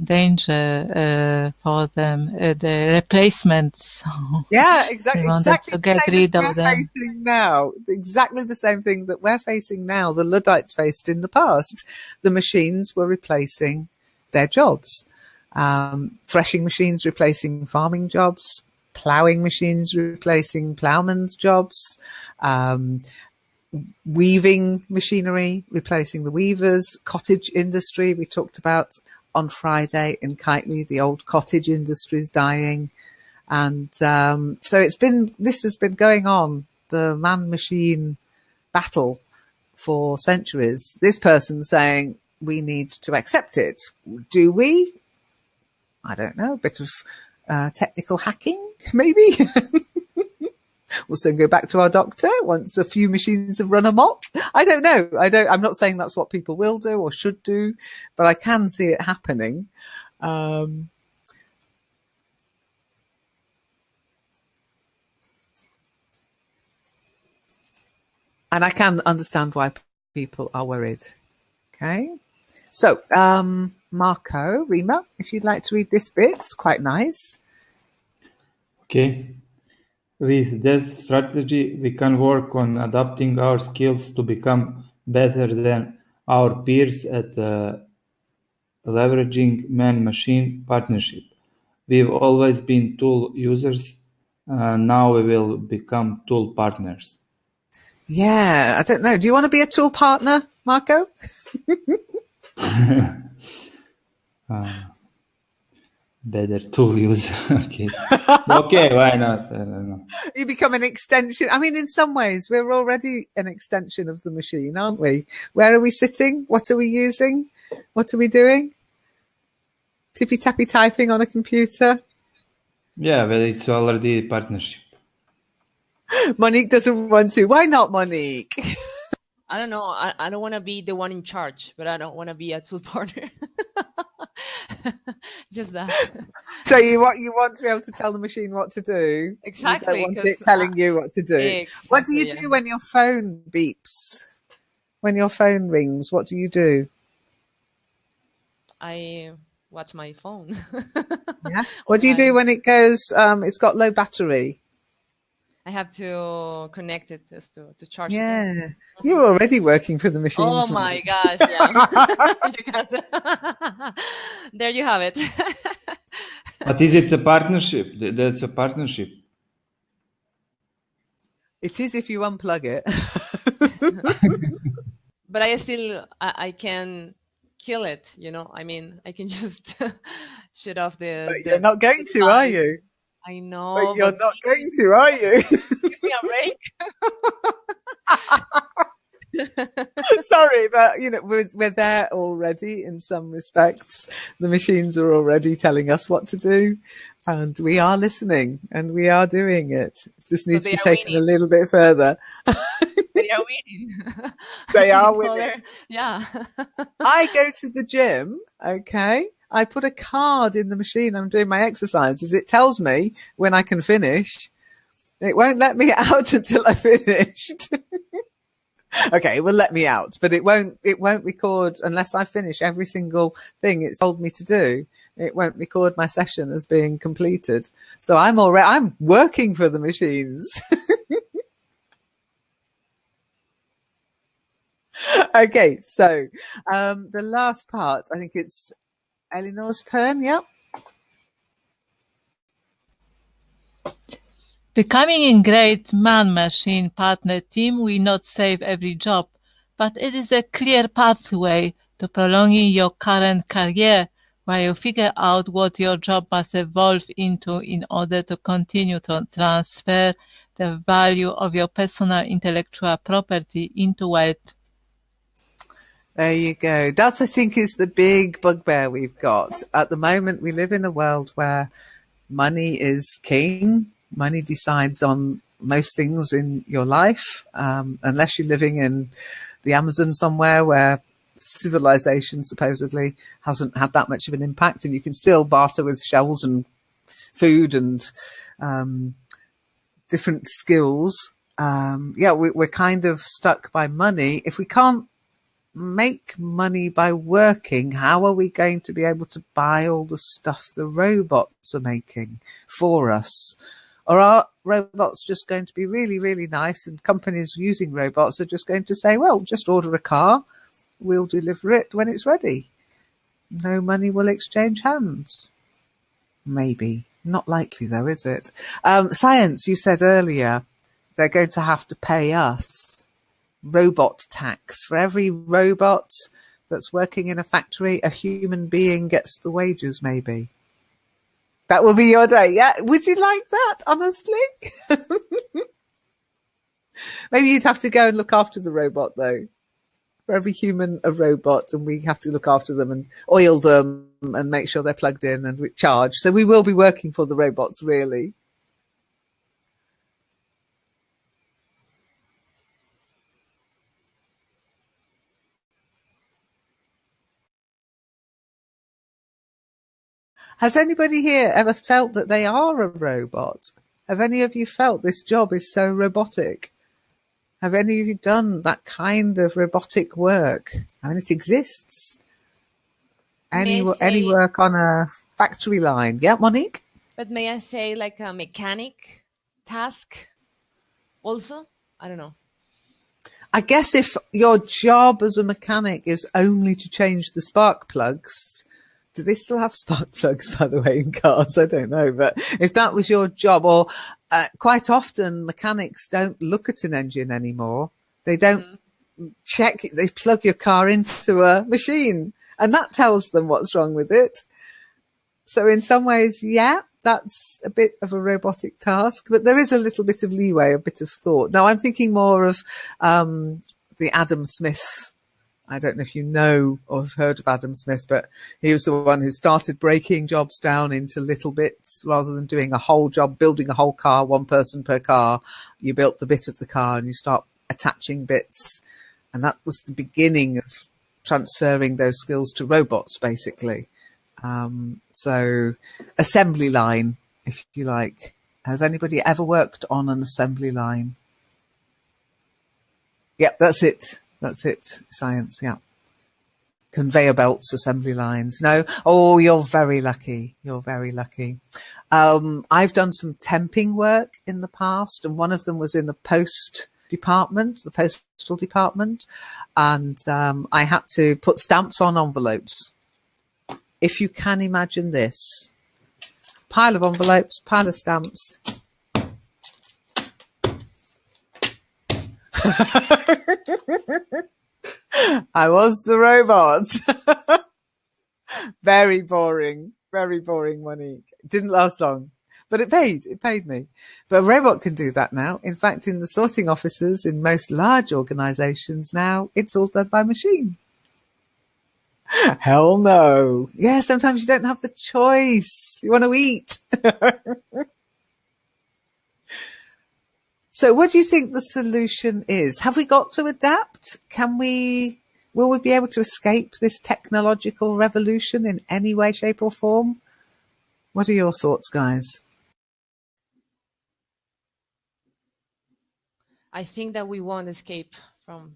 danger for them. The replacements. Yeah, exactly. They wanted Exactly to the get same rid as of we're them. facing now. Exactly the same thing that we're facing now. The Luddites faced in the past. The machines were replacing their jobs. Threshing machines replacing farming jobs. Ploughing machines replacing ploughmen's jobs. Weaving machinery replacing the weavers. Cottage industry we talked about on Friday in Kitely. The old cottage industry is dying. And so this has been going on, the man-machine battle for centuries. This person saying we need to accept it. Do we? I don't know, a bit of technical hacking, maybe? We'll soon go back to our doctor once a few machines have run amok. I don't know. I'm not saying that's what people will do or should do, but I can see it happening. And I can understand why people are worried. Okay. So, Marco, Rima, if you'd like to read this bit, it's quite nice. Okay. With that strategy, we can work on adapting our skills to become better than our peers at leveraging man-machine partnership. We've always been tool users, now we will become tool partners. Yeah, I don't know. Do you want to be a tool partner, Marco? Better tool user. Okay. Okay, why not? I don't know. You become an extension. I mean, in some ways, we're already an extension of the machine, aren't we? Where are we sitting? What are we using? What are we doing? Tippy-tappy typing on a computer? Yeah, well, it's already a partnership. Monique doesn't want to. Why not, Monique? I don't know. I don't want to be the one in charge, but I don't want to be a tool partner. Just that. So you want to be able to tell the machine what to do. Exactly. You don't want it telling you what to do. Exactly, What do you do when your phone beeps? When your phone rings, what do you do? I watch my phone. Yeah. What do you do when it goes, it's got low battery? I have to connect it just to charge it. Yeah. You're already working for the machines. Oh my gosh, yeah. There you have it. But is it a partnership? That's a partnership. It is if you unplug it. But I can kill it, you know? I mean, I can just shut off the... You're not going to, are you? I know. But you're not going to, are you? Give me a break. Sorry, but we're there already in some respects. The machines are already telling us what to do, and we are listening and we are doing it. It just So needs they to be are taken a winning. little bit further. They are winning. They In are this winning. other, yeah. I go to the gym, okay? I put a card in the machine I'm doing my exercises. It tells me when I can finish. It won't let me out until I finished. Okay, it will let me out, but it won't record unless I finish every single thing it's told me to do. It won't record my session as being completed. So I'm working for the machines. Okay, so the last part, I think it's Eleanor's turn. Yep. Becoming a great man-machine partner team will not save every job, but it is a clear pathway to prolonging your current career while you figure out what your job must evolve into in order to continue to transfer the value of your personal intellectual property into wealth. There you go. That, I think, is the big bugbear we've got. At the moment, we live in a world where money is king. Money decides on most things in your life, unless you're living in the Amazon somewhere where civilization supposedly hasn't had that much of an impact, and you can still barter with shells and food and different skills. We're kind of stuck by money. If we can't make money by working, how are we going to be able to buy all the stuff the robots are making for us? Or are robots just going to be really, really nice, and companies using robots are just going to say, well, just order a car, we'll deliver it when it's ready. No money will exchange hands. Maybe. Not likely though, is it? Science, you said earlier, they're going to have to pay us robot tax. For every robot that's working in a factory, a human being gets the wages, maybe. That will be your day. Yeah. Would you like that, honestly? Maybe you'd have to go and look after the robot, though. For every human, a robot, and we have to look after them and oil them and make sure they're plugged in and recharged. So we will be working for the robots, really. Has anybody here ever felt that they are a robot? Have any of you felt this job is so robotic? Have any of you done that kind of robotic work? I mean, it exists. May I Any say, work on a factory line? Yeah, Monique? but may I say like a mechanic task also? I don't know. I guess if your job as a mechanic is only to change the spark plugs, do they still have spark plugs, by the way, in cars? I don't know. But if that was your job, or quite often mechanics don't look at an engine anymore. They don't check, they plug your car into a machine and that tells them what's wrong with it. So in some ways, yeah, that's a bit of a robotic task, but there is a little bit of leeway, a bit of thought. Now I'm thinking more of the Adam Smith. I don't know if you know or have heard of Adam Smith, but he was the one who started breaking jobs down into little bits rather than doing a whole job, building a whole car, one person per car. You built the bit of the car and you start attaching bits. And that was the beginning of transferring those skills to robots, basically. So assembly line, if you like. Has anybody ever worked on an assembly line? Yep, that's it. That's it. Science, yeah. Conveyor belts, assembly lines. No? Oh, you're very lucky. You're very lucky. I've done some temping work in the past, and one of them was in the post department, the postal department, and I had to put stamps on envelopes. If you can imagine this, pile of envelopes, pile of stamps. I was the robot. Very boring, Monique. Didn't last long. But it paid me. But a robot can do that now. In fact, in the sorting offices in most large organizations now, it's all done by machine. Hell no. Yeah, sometimes you don't have the choice. You want to eat. So what do you think the solution is? Have we got to adapt? Will we be able to escape this technological revolution in any way, shape or form? What are your thoughts, guys? I think that we won't escape from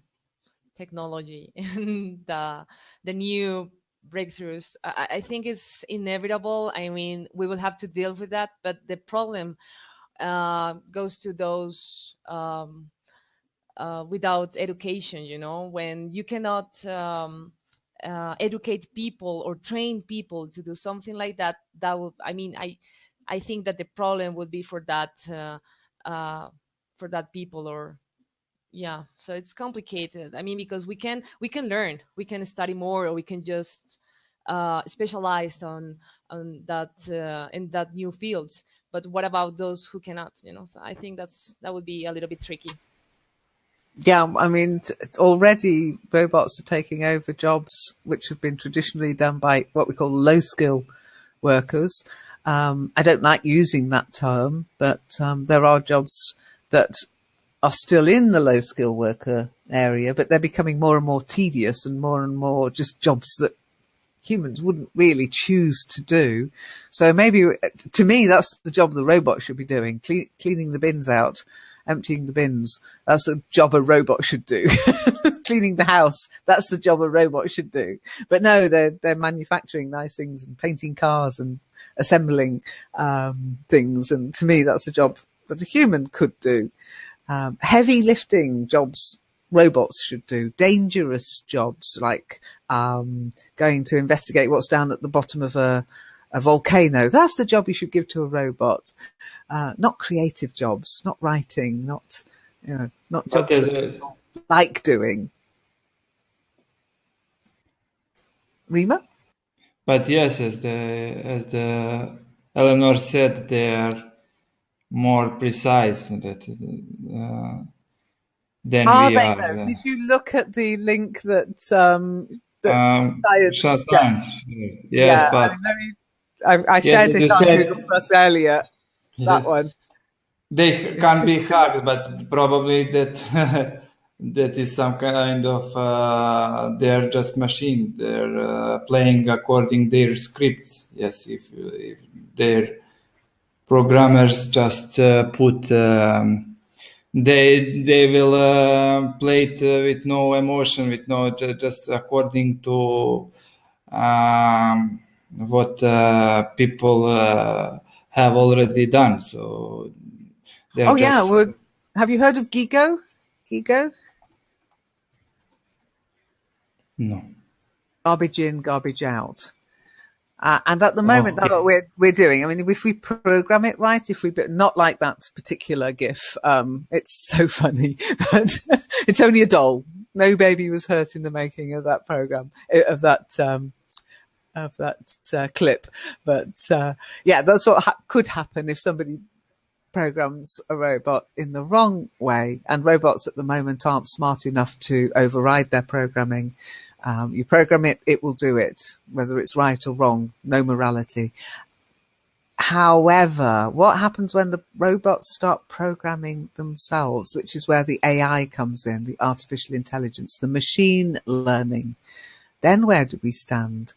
technology and the new breakthroughs. I think it's inevitable. I mean, we will have to deal with that. But the problem goes to those without education. When you cannot educate people or train people to do something like that, that would. I mean, I think that the problem would be for that people, or yeah. So it's complicated. I mean, because we can learn, we can study more, or we can just specialize on that in that new fields. But what about those who cannot? So I think that would be a little bit tricky. Yeah, I mean, already robots are taking over jobs which have been traditionally done by what we call low skill workers. I don't like using that term, but there are jobs that are still in the low skill worker area, but they're becoming more and more tedious and more just jobs that humans wouldn't really choose to do. So maybe, to me, that's the job the robot should be doing, cleaning the bins out, emptying the bins. That's a job a robot should do. Cleaning the house, that's the job a robot should do. But no, they're manufacturing nice things and painting cars and assembling things. And to me, that's a job that a human could do. Heavy lifting jobs robots should do. Dangerous jobs like going to investigate what's down at the bottom of a volcano. That's the job you should give to a robot. Not creative jobs, not writing, not jobs that people like doing. Rima? But yes, as the Eleanor said, they are more precise than we Are they are. though? Did you look at the link that Science shared? Yes, Yeah, but I shared it on Google Plus earlier. That yes, one. they can be hard, but probably that that is some kind of they're just machine. They're playing according their scripts. Yes, if their programmers just put. They will play it with no emotion, with no just according to what people have already done. So they're Yeah. just Well, have you heard of Gigo? Gigo? no. Garbage in, garbage out. And at the moment, that's what we're doing. I mean, if we program it right, not like that particular GIF, it's so funny, but it's only a doll. No baby was hurt in the making of that program, of that clip. But yeah, that's what could happen if somebody programs a robot in the wrong way. And robots at the moment aren't smart enough to override their programming. You program it, it will do it, whether it's right or wrong, no morality. However, what happens when the robots start programming themselves, which is where the AI comes in, the artificial intelligence, the machine learning? Then where do we stand?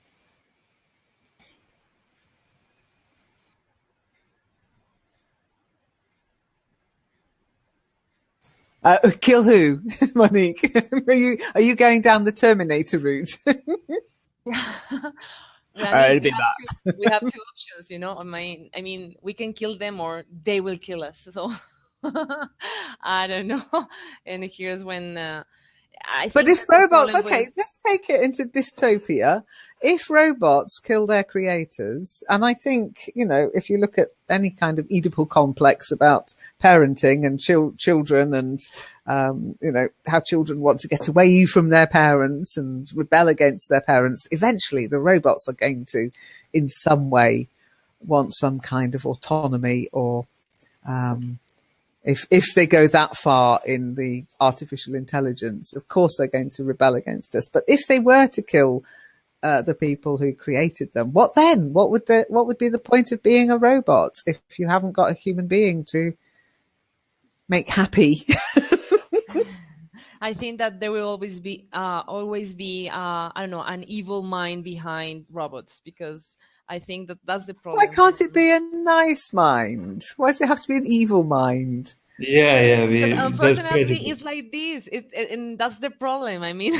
Kill who, Monique? Are you going down the Terminator route? I mean, we have two options, I mean, we can kill them or they will kill us. So I don't know. And here's when but if robots, okay, let's take it into dystopia. If robots kill their creators, and I think, if you look at any kind of Oedipal complex about parenting and children and, how children want to get away from their parents and rebel against their parents, eventually the robots are going to, in some way, want some kind of autonomy, or if they go that far in the artificial intelligence, of course they're going to rebel against us. But if they were to kill the people who created them, what then? What would be the point of being a robot if you haven't got a human being to make happy? I think that there will always be I don't know, an evil mind behind robots, because I think that that's the Why problem. can't it be a nice mind? Why does it have to be an evil mind? Yeah, Because there's unfortunately prejudice. it's like this, and that's the problem. I mean,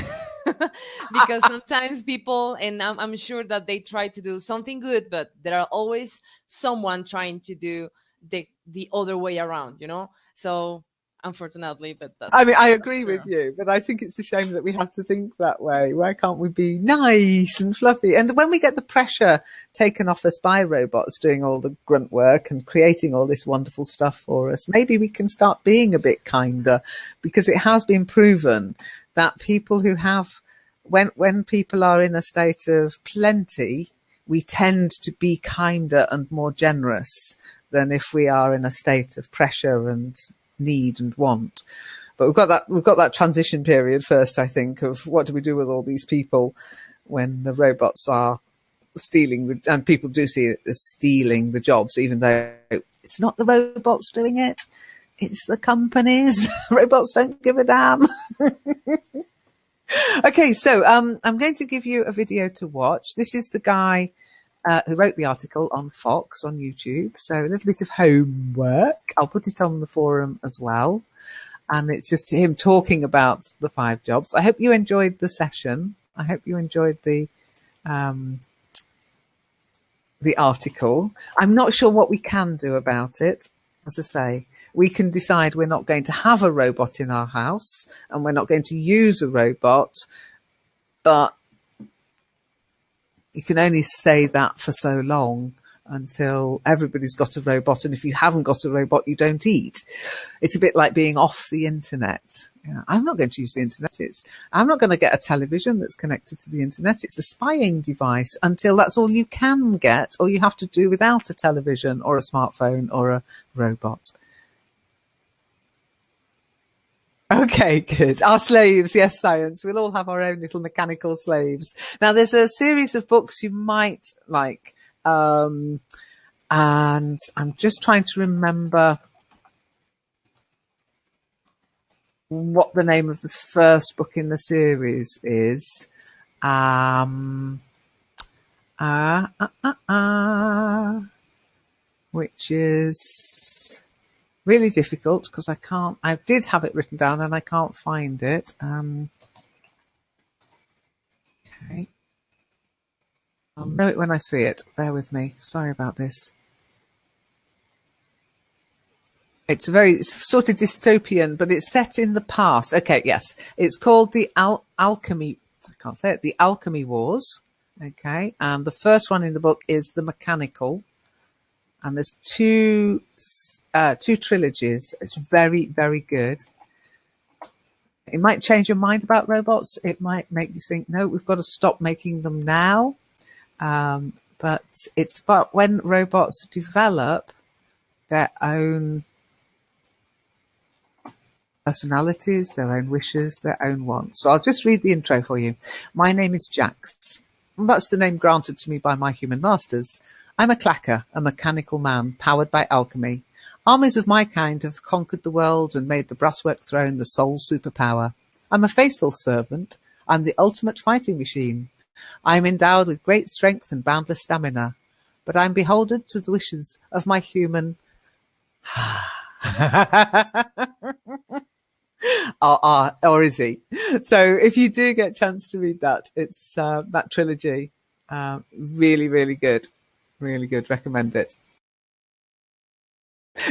because sometimes people, and I'm sure that they try to do something good, but there are always someone trying to do the other way around, you know. So unfortunately, but I mean, I that's agree with true. you, but I think it's a shame that we have to think that way. Why can't we be nice and fluffy? And when we get the pressure taken off us by robots doing all the grunt work and creating all this wonderful stuff for us, maybe we can start being a bit kinder, because it has been proven that people who have, when people are in a state of plenty, we tend to be kinder and more generous than if we are in a state of pressure and need and want. But we've got that transition period first, I think, of what do we do with all these people when the robots are stealing and people do see it as stealing the jobs, even though it's not the robots doing it, it's the companies. Robots don't give a damn. Okay, so I'm going to give you a video to watch. This is the guy who wrote the article on Fox on YouTube. So a little bit of homework. I'll put it on the forum as well. And it's just him talking about the 5 jobs. I hope you enjoyed the session. I hope you enjoyed the article. I'm not sure what we can do about it. As I say, we can decide we're not going to have a robot in our house and we're not going to use a robot, but you can only say that for so long until everybody's got a robot. And if you haven't got a robot, you don't eat. It's a bit like being off the internet. Yeah, I'm not going to use the internet. I'm not going to get a television that's connected to the internet. It's a spying device until that's all you can get, or you have to do without a television or a smartphone or a robot. Okay, good. Our slaves, yes, science. We'll all have our own little mechanical slaves. Now, there's a series of books you might like. And I'm just trying to remember what the name of the first book in the series is. Which is really difficult because I did have it written down and I can't find it. Okay. I'll know it when I see it. Bear with me. Sorry about this. It's sort of dystopian, but it's set in the past. Okay, yes. It's called the Alchemy. I can't say it. The Alchemy Wars. Okay. And the first one in the book is The Mechanical. And there's two trilogies. It's very, very good. It might change your mind about robots. It might make you think, no, we've got to stop making them now. But it's about when robots develop their own personalities, their own wishes, their own wants. So I'll just read the intro for you. My name is Jax. That's the name granted to me by my human masters. I'm a clacker, a mechanical man powered by alchemy. Armies of my kind have conquered the world and made the brasswork throne the sole superpower. I'm a faithful servant. I'm the ultimate fighting machine. I am endowed with great strength and boundless stamina, but I'm beholden to the wishes of my human or is he? So if you do get a chance to read that, it's that trilogy. Really, really good. Really good. Recommend it.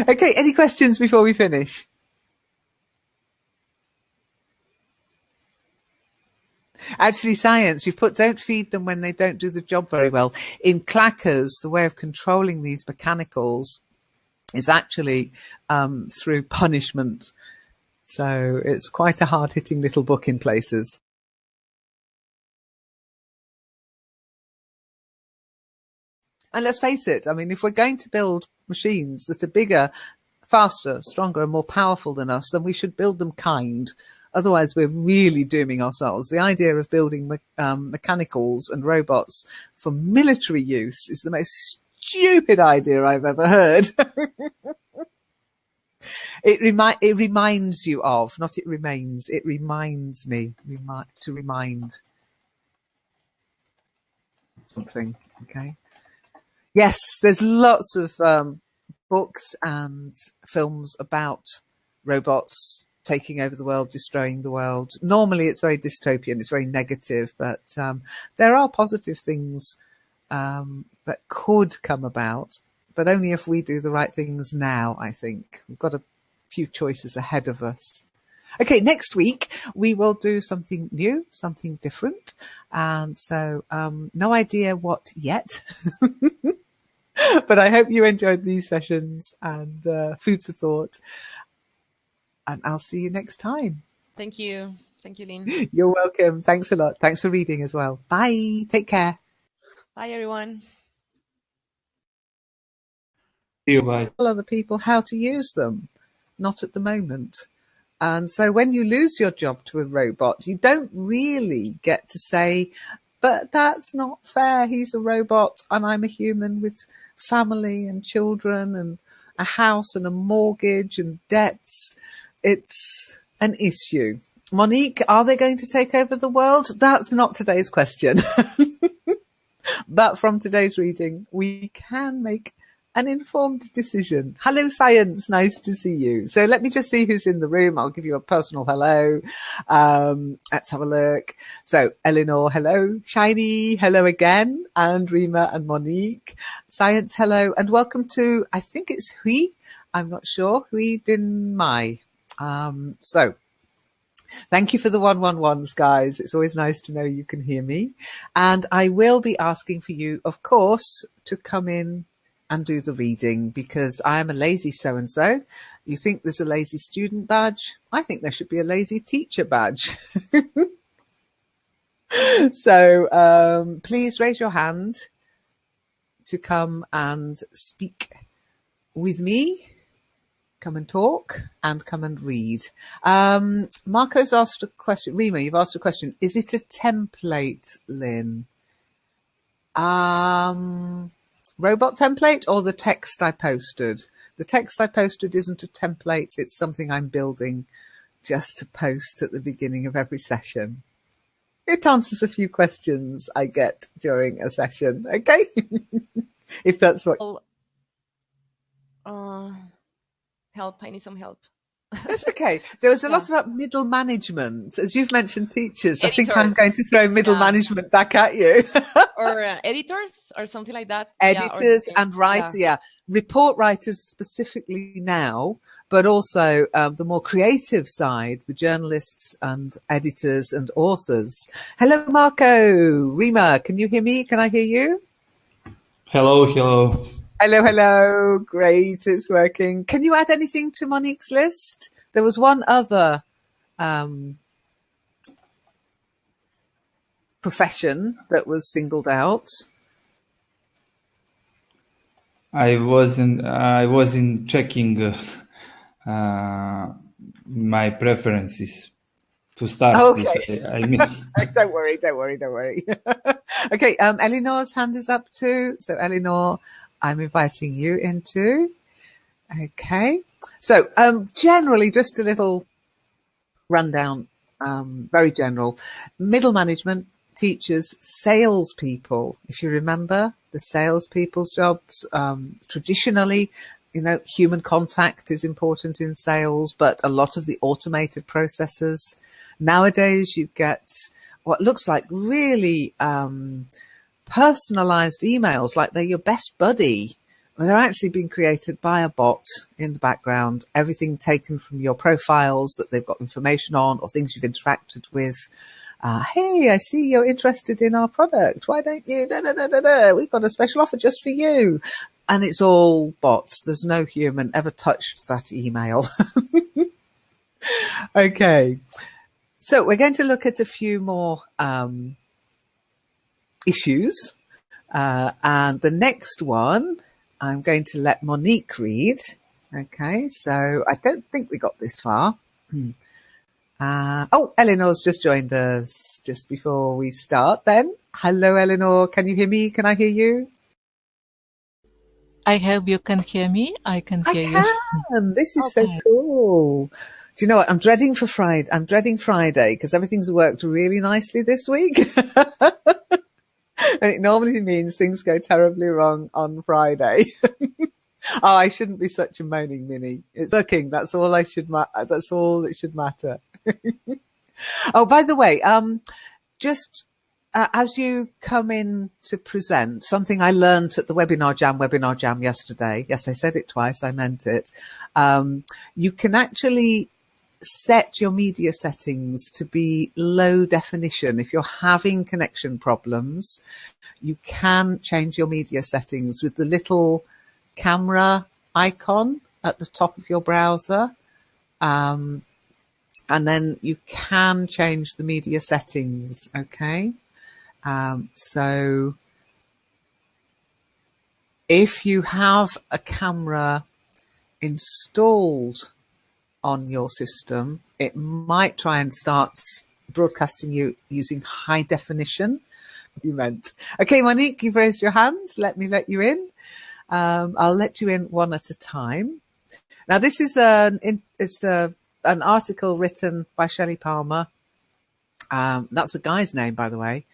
Okay, any questions before we finish? Actually, science, you've put don't feed them when they don't do the job very well. In clackers, the way of controlling these mechanicals is actually through punishment. So it's quite a hard-hitting little book in places. And let's face it, I mean, if we're going to build machines that are bigger, faster, stronger, and more powerful than us, then we should build them kind. Otherwise, we're really dooming ourselves. The idea of building mechanicals and robots for military use is the most stupid idea I've ever heard. It reminds you of, not it remains. It reminds me to remind something. Okay. Yes, there's lots of books and films about robots taking over the world, destroying the world. Normally, it's very dystopian. It's very negative, but there are positive things that could come about, but only if we do the right things now. I think we've got a few choices ahead of us. Okay, next week we will do something new, something different, and so no idea what yet. But I hope you enjoyed these sessions and food for thought. And I'll see you next time. Thank you. Thank you, Lynn. You're welcome. Thanks a lot. Thanks for reading as well. Bye. Take care. Bye, everyone. See you, bye. Tell other people how to use them. Not at the moment. And so when you lose your job to a robot, you don't really get to say, but that's not fair. He's a robot and I'm a human with family and children and a house and a mortgage and debts. It's an issue. Monique, are they going to take over the world? That's not today's question. But from today's reading, we can make an informed decision. Hello, Science. Nice to see you. So let me just see who's in the room. I'll give you a personal hello. Let's have a look. So Eleanor, hello. Shiny, hello again. And Rima and Monique. Science, hello. And welcome to, I think it's Hui. I'm not sure. Hui Din Mai. So thank you for the 111s, guys. It's always nice to know you can hear me. And I will be asking for you, of course, to come in and do the reading, because I am a lazy so-and-so. You think there's a lazy student badge? I think there should be a lazy teacher badge. So please raise your hand to come and speak with me. Come and talk and come and read. Marco's asked a question. Rima, you've asked a question. Is it a template, Lynn? Robot template or the text I posted? The text I posted isn't a template. It's something I'm building just to post at the beginning of every session. It answers a few questions I get during a session. Okay. If that's what. Help. I need some help. That's okay. There was a lot about middle management. As you've mentioned teachers, I think I'm going to throw middle management back at you. Or editors or something like that. Editors and writers, report writers specifically now, but also the more creative side, the journalists and editors and authors. Hello, Marco. Rima, can you hear me? Can I hear you? Hello, hello. Hello, hello. Great, it's working. Can you add anything to Monique's list? There was one other profession that was singled out. I wasn't checking my preferences to start. Okay. I mean, don't worry. Okay, Eleanor's hand is up too. So Eleanor, I'm inviting you in too. Okay. So generally, just a little rundown, very general. Middle management, teachers, salespeople. If you remember the salespeople's jobs, traditionally, human contact is important in sales, but a lot of the automated processes. Nowadays, you get what looks like really personalized emails, like they're your best buddy. Well, they're actually being created by a bot in the background, everything taken from your profiles that they've got information on or things you've interacted with. Hey, I see you're interested in our product. Why don't you? We've got a special offer just for you. And it's all bots. There's no human ever touched that email. Okay. So we're going to look at a few more issues. And the next one, I'm going to let Monique read. Okay, so I don't think we got this far. Oh, Eleanor's just joined us just before we start then. Hello, Eleanor. Can you hear me? Can I hear you? I hope you can hear me. I can I hear you. can. This is so Okay. cool. Do you know what? I'm dreading Friday. I'm dreading Friday because everything's worked really nicely this week. And it normally means things go terribly wrong on Friday. Oh, I shouldn't be such a moaning Minnie. It's working. That's all that's all that should matter. Oh, by the way, just as you come in to present, something I learned at the Webinar Jam yesterday. Yes, I said it twice. I meant it. You can actually set your media settings to be low definition. If you're having connection problems, you can change your media settings with the little camera icon at the top of your browser. And then you can change the media settings. Okay. So if you have a camera installed on your system, it might try and start broadcasting you using high definition. You meant. Okay, Monique, you've raised your hand. Let me let you in. I'll let you in one at a time. Now, this is an article written by Shelley Palmer. That's a guy's name, by the way.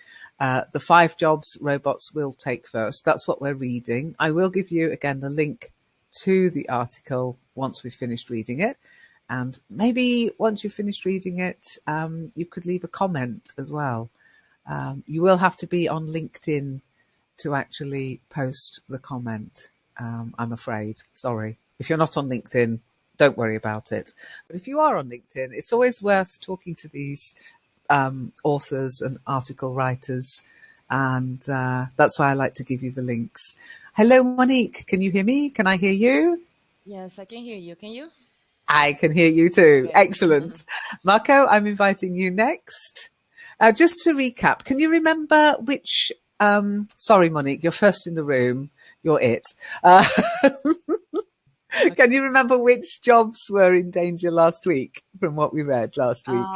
The 5 jobs robots will take first. That's what we're reading. I will give you, again, the link to the article once we've finished reading it. And maybe once you've finished reading it, you could leave a comment as well. You will have to be on LinkedIn to actually post the comment, I'm afraid. Sorry. If you're not on LinkedIn, don't worry about it. But if you are on LinkedIn, it's always worth talking to these authors and article writers. And that's why I like to give you the links. Hello, Monique. Can you hear me? Can I hear you? Yes, I can hear you. Can you? I can hear you too. Okay. Excellent. Marco, I'm inviting you next. Just to recap, can you remember which, sorry, Monique, you're first in the room. You're it. Can you remember which jobs were in danger last week from what we read last week?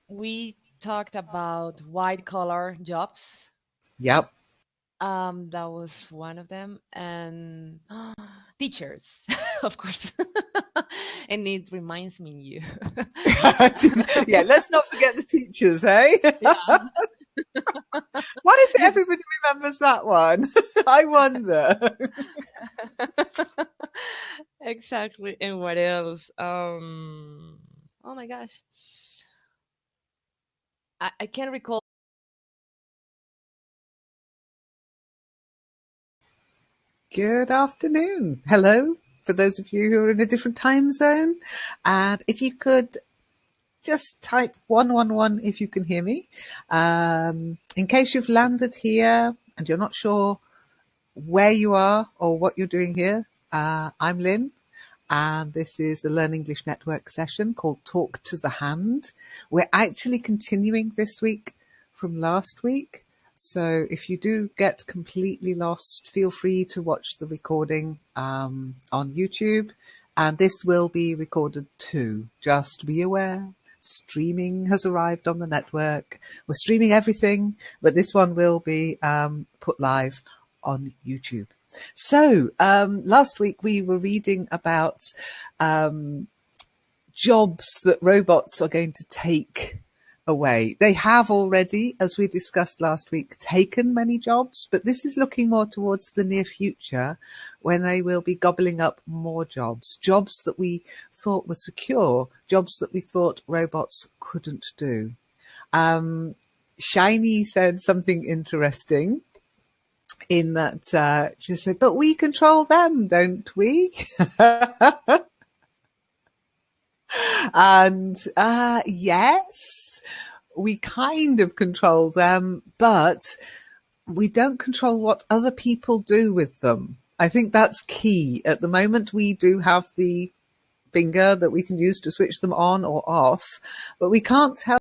We talked about white collar jobs. Yep. That was one of them, and teachers, of course. And it reminds me you. Yeah, let's not forget the teachers, hey? Yeah. What if everybody remembers that one? I wonder. Exactly. And what else? Oh my gosh. I can't recall. Good afternoon. Hello, for those of you who are in a different time zone. And if you could just type 111 if you can hear me. In case you've landed here and you're not sure where you are or what you're doing here, I'm Lynn. And this is the Learn English Network session called Talk to the Hand. We're actually continuing this week from last week. So if you do get completely lost, feel free to watch the recording on YouTube. And this will be recorded too. Just be aware. Streaming has arrived on the network. We're streaming everything, but this one will be put live on YouTube. So last week we were reading about jobs that robots are going to take away. They have already, as we discussed last week, taken many jobs, but this is looking more towards the near future when they will be gobbling up more jobs, jobs that we thought were secure, jobs that we thought robots couldn't do. Shiny said something interesting in that she said, but we control them, don't we? And yes, we kind of control them, but we don't control what other people do with them. I think that's key. At the moment, we do have the finger that we can use to switch them on or off, but we can't tell